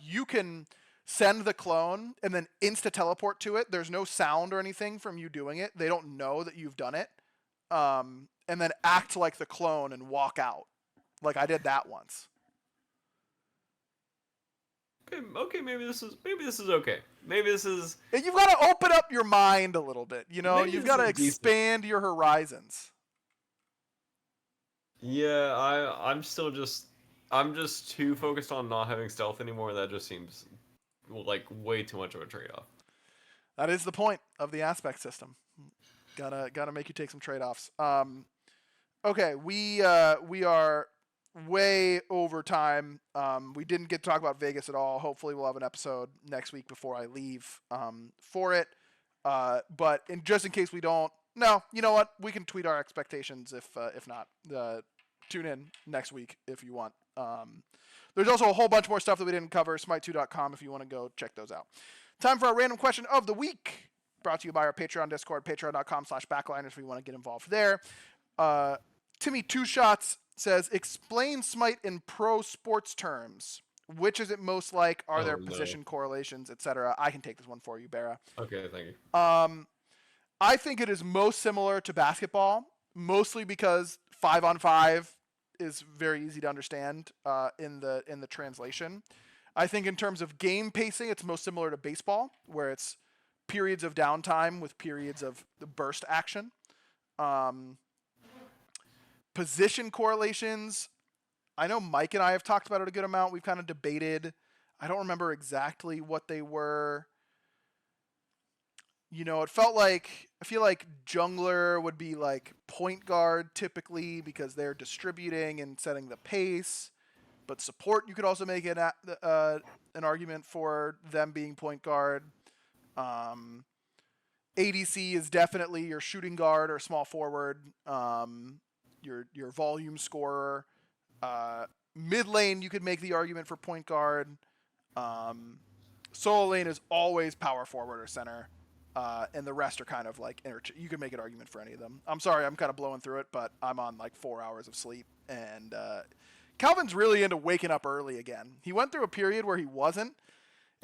you can send the clone and then insta teleport to it. There's no sound or anything from you doing it. They don't know that you've done it. And then act like the clone and walk out. Like I did that once. Okay, maybe this is okay. Maybe this is And you've got to open up your mind a little bit. You know, maybe you've this got to is decent. expand your horizons. Yeah, I'm just too focused on not having stealth anymore. That just seems like way too much of a trade-off. That is the point of the aspect system. Gotta make you take some trade-offs. Okay, we are way over time. We didn't get to talk about Vegas at all. Hopefully, we'll have an episode next week before I leave for it. But just in case we don't, no, you know what? We can tweet our expectations if not. Tune in next week if you want. There's also a whole bunch more stuff that we didn't cover. SMITE2.com if you want to go check those out. Time for our random question of the week. Brought to you by our Patreon Discord, patreon.com/backliners if you want to get involved there. Timmy Two Shots says, explain Smite in pro sports terms. Which is it most like? Are there position correlations, etc.? I can take this one for you, Barra. Okay, thank you. I think it is most similar to basketball, mostly because 5-on-5 is very easy to understand in the translation. I think in terms of game pacing, it's most similar to baseball, where it's periods of downtime with periods of the burst action. Position correlations, I know Mike and I have talked about it a good amount. We've kind of debated. I don't remember exactly what they were. You know, I feel like jungler would be like point guard typically because they're distributing and setting the pace. But support, you could also make an argument for them being point guard. ADC is definitely your shooting guard or small forward. Your volume scorer. Mid lane, you could make the argument for point guard. Solo lane is always power forward or center. And the rest are kind of like you could make an argument for any of them. I'm sorry, I'm kind of blowing through it, but I'm on like 4 hours of sleep, and Calvin's really into waking up early again. He went through a period where he wasn't,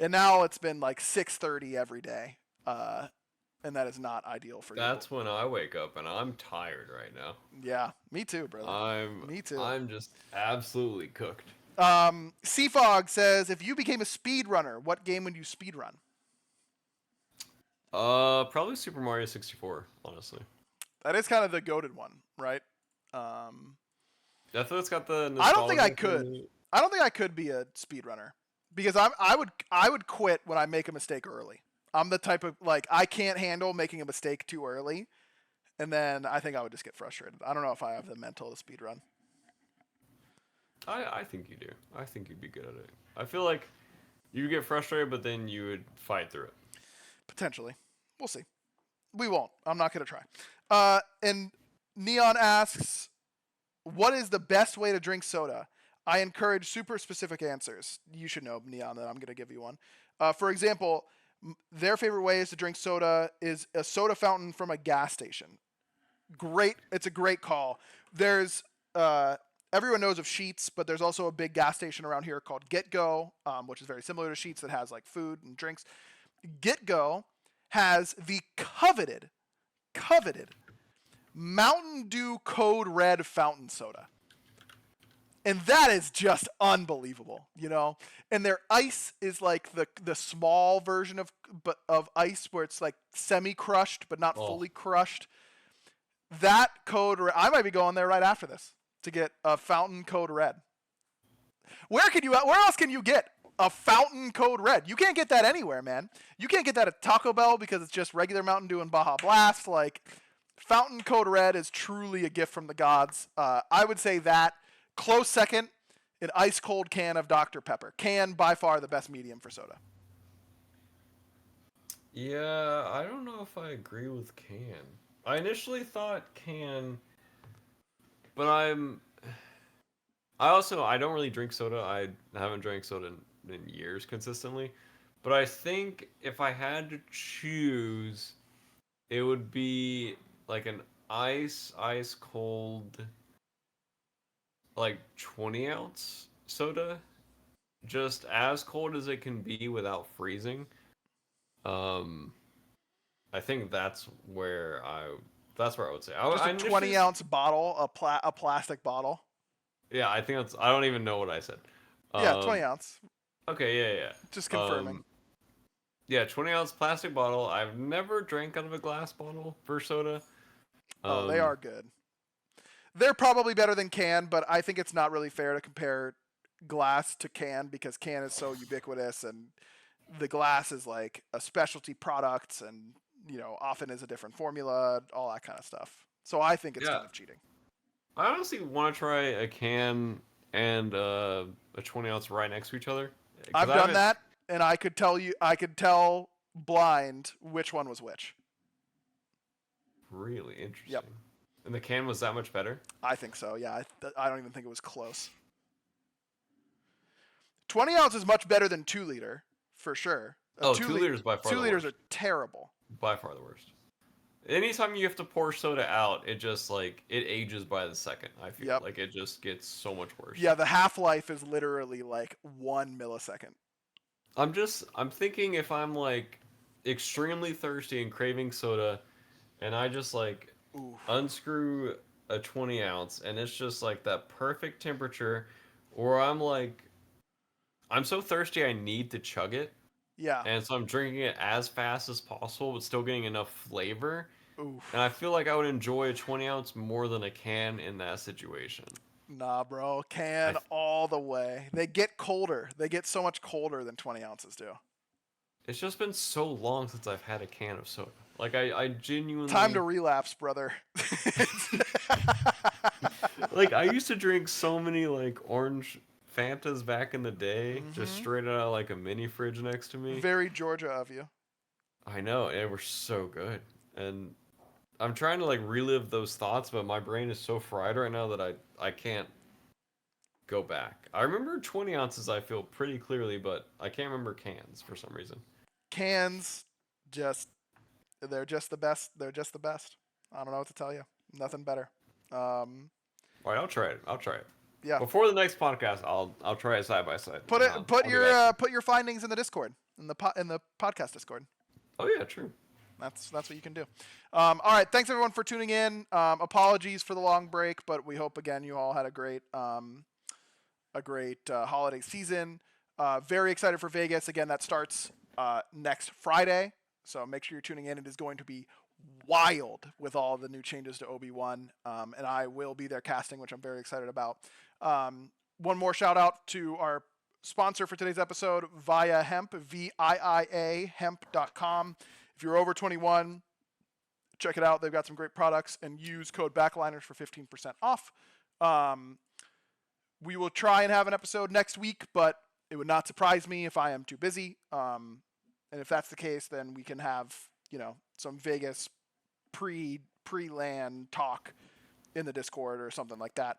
and now it's been like 6:30 every day, and that is not ideal for you. That's when I wake up, and I'm tired right now. Yeah, me too, brother. Me too. I'm just absolutely cooked. Seafog says, if you became a speedrunner, what game would you speedrun? Probably Super Mario 64, honestly. That is kind of the goated one, right? Definitely it's got the I don't think I could. I don't think I could be a speedrunner because I would quit when I make a mistake early. I'm the type of I can't handle making a mistake too early, and then I think I would just get frustrated. I don't know if I have the mental to speedrun. I think you do. I think you'd be good at it. I feel like you get frustrated, but then you would fight through it. Potentially. We'll see. We won't. I'm not going to try. And Neon asks, what is the best way to drink soda? I encourage super specific answers. You should know, Neon, that I'm going to give you one. For example, their favorite way is to drink soda is a soda fountain from a gas station. Great. It's a great call. There's everyone knows of Sheetz, but there's also a big gas station around here called Get Go, which is very similar to Sheetz that has like food and drinks. Get Go has the coveted Mountain Dew Code Red fountain soda. And that is just unbelievable, you know? And their ice is like the small version of ice where it's like semi-crushed but not fully crushed. That Code Red, I might be going there right after this to get a fountain Code Red. Where else can you get a fountain Code Red? You can't get that anywhere, man. You can't get that at Taco Bell because it's just regular Mountain Dew and Baja Blast. Like, fountain Code Red is truly a gift from the gods. I would say that. Close second, an ice cold can of Dr. Pepper. Can, by far, the best medium for soda. Yeah, I don't know if I agree with can. I initially thought can, but I don't really drink soda. I haven't drank soda in years consistently. But I think if I had to choose, it would be like an ice cold, like 20-ounce soda, just as cold as it can be without freezing. Um, I think that's where I would say. Just a I initially, 20-ounce bottle, a plastic bottle. yeah, I think that's. I don't even know what I said. Yeah, 20 Um, ounce. okay, yeah, Just yeah. confirming. Yeah, 20-ounce plastic bottle. I've never drank out of a glass bottle for soda. Oh, they Um, are good. They're probably better than can, but I think it's not really fair to compare glass to can because can is so ubiquitous and the glass is like a specialty product and often is a different formula, all that kind of stuff. So I think it's yeah, kind of cheating. I honestly want to try a can and a 20-ounce right next to each other because I've I done haven't. that and I could tell blind which one was which. Really Yep. interesting. And the can was that much better? I think so. Yeah, I don't even think it was close. 20 ounce is much better than 2 liter, for sure. Oh, 2 liters by far Two the liters worst. are terrible. By far the worst. Anytime you have to pour soda out, it just like it ages by the second. I feel Yep. like it just gets so much worse. Yeah, the half life is literally like 1 millisecond. I'm thinking if I'm like extremely thirsty and craving soda, and I just like Ooh. unscrew a 20 ounce, and it's just like that perfect temperature, or I'm so thirsty I need to chug it, Yeah. and so I'm drinking it as fast as possible, but still getting enough flavor. And I Oof. feel like I would enjoy a 20-ounce more than a can in that situation. Nah, bro. I Can all the way. They get colder. They get so much colder than 20 ounces do. It's just been so long since I've had a can of soda. Like I Time to genuinely relapse, brother. like I used to drink so many like orange Fantas back in the day, just Mm-hmm. straight out of like a mini fridge next to me. Very Georgia of you. I know, they were so good. And I'm trying to like relive those thoughts, but my brain is so fried right now that I can't go back. I remember 20 ounces I feel pretty clearly, but I can't remember cans for some reason. Cans, just they're just the best. They're just the best. I don't know what to tell you. Nothing better. Um, All right, I'll try it. I'll try it. yeah. Before the next podcast, I'll try it side by side. Put And it. Put I'll get back to you. your findings in the Discord, in the podcast Discord. Oh yeah, true. That's what you can do. All right. Thanks everyone for tuning in. Apologies for the long break, but we hope again you all had a great holiday season. Very excited for Vegas. Again, that starts next Friday. So make sure you're tuning in. It is going to be wild with all the new changes to Obi-Wan. And I will be there casting, which I'm very excited about. One more shout out to our sponsor for today's episode, Via Hemp, VIIA hemp.com. If you're over 21, check it out. They've got some great products and use code BACKLINERS for 15% off. We will try and have an episode next week, but it would not surprise me if I am too busy. And if that's the case, then we can have, some Vegas pre-land talk in the Discord or something like that.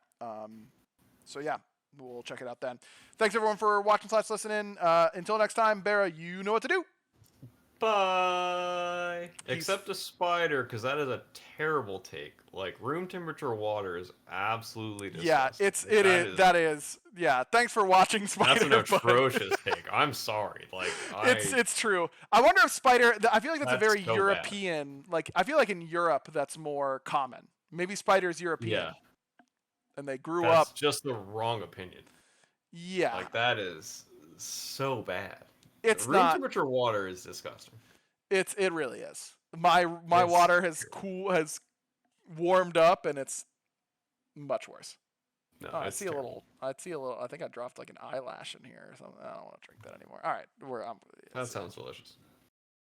So yeah, we'll check it out then. Thanks everyone for watching / listening. Until next time, Barra, you know what to do. Bye. Except a spider, because that is a terrible take. Like room temperature water is absolutely disgusting. Yeah, that is. Yeah, thanks for watching Spider. That's an atrocious take. I'm sorry. Like it's true. I wonder if Spider. I feel like that's a very so European. bad. Like I feel like in Europe that's more common. Maybe Spider's European. Yeah. And they grew That's up. just the wrong opinion. Yeah. Like that is so bad. It's room not. temperature water is disgusting. It really is. My water has warmed up and it's much worse. No, I it's see terrible. I think I dropped like an eyelash in here or something. I don't want to drink that anymore. All right, That sounds delicious.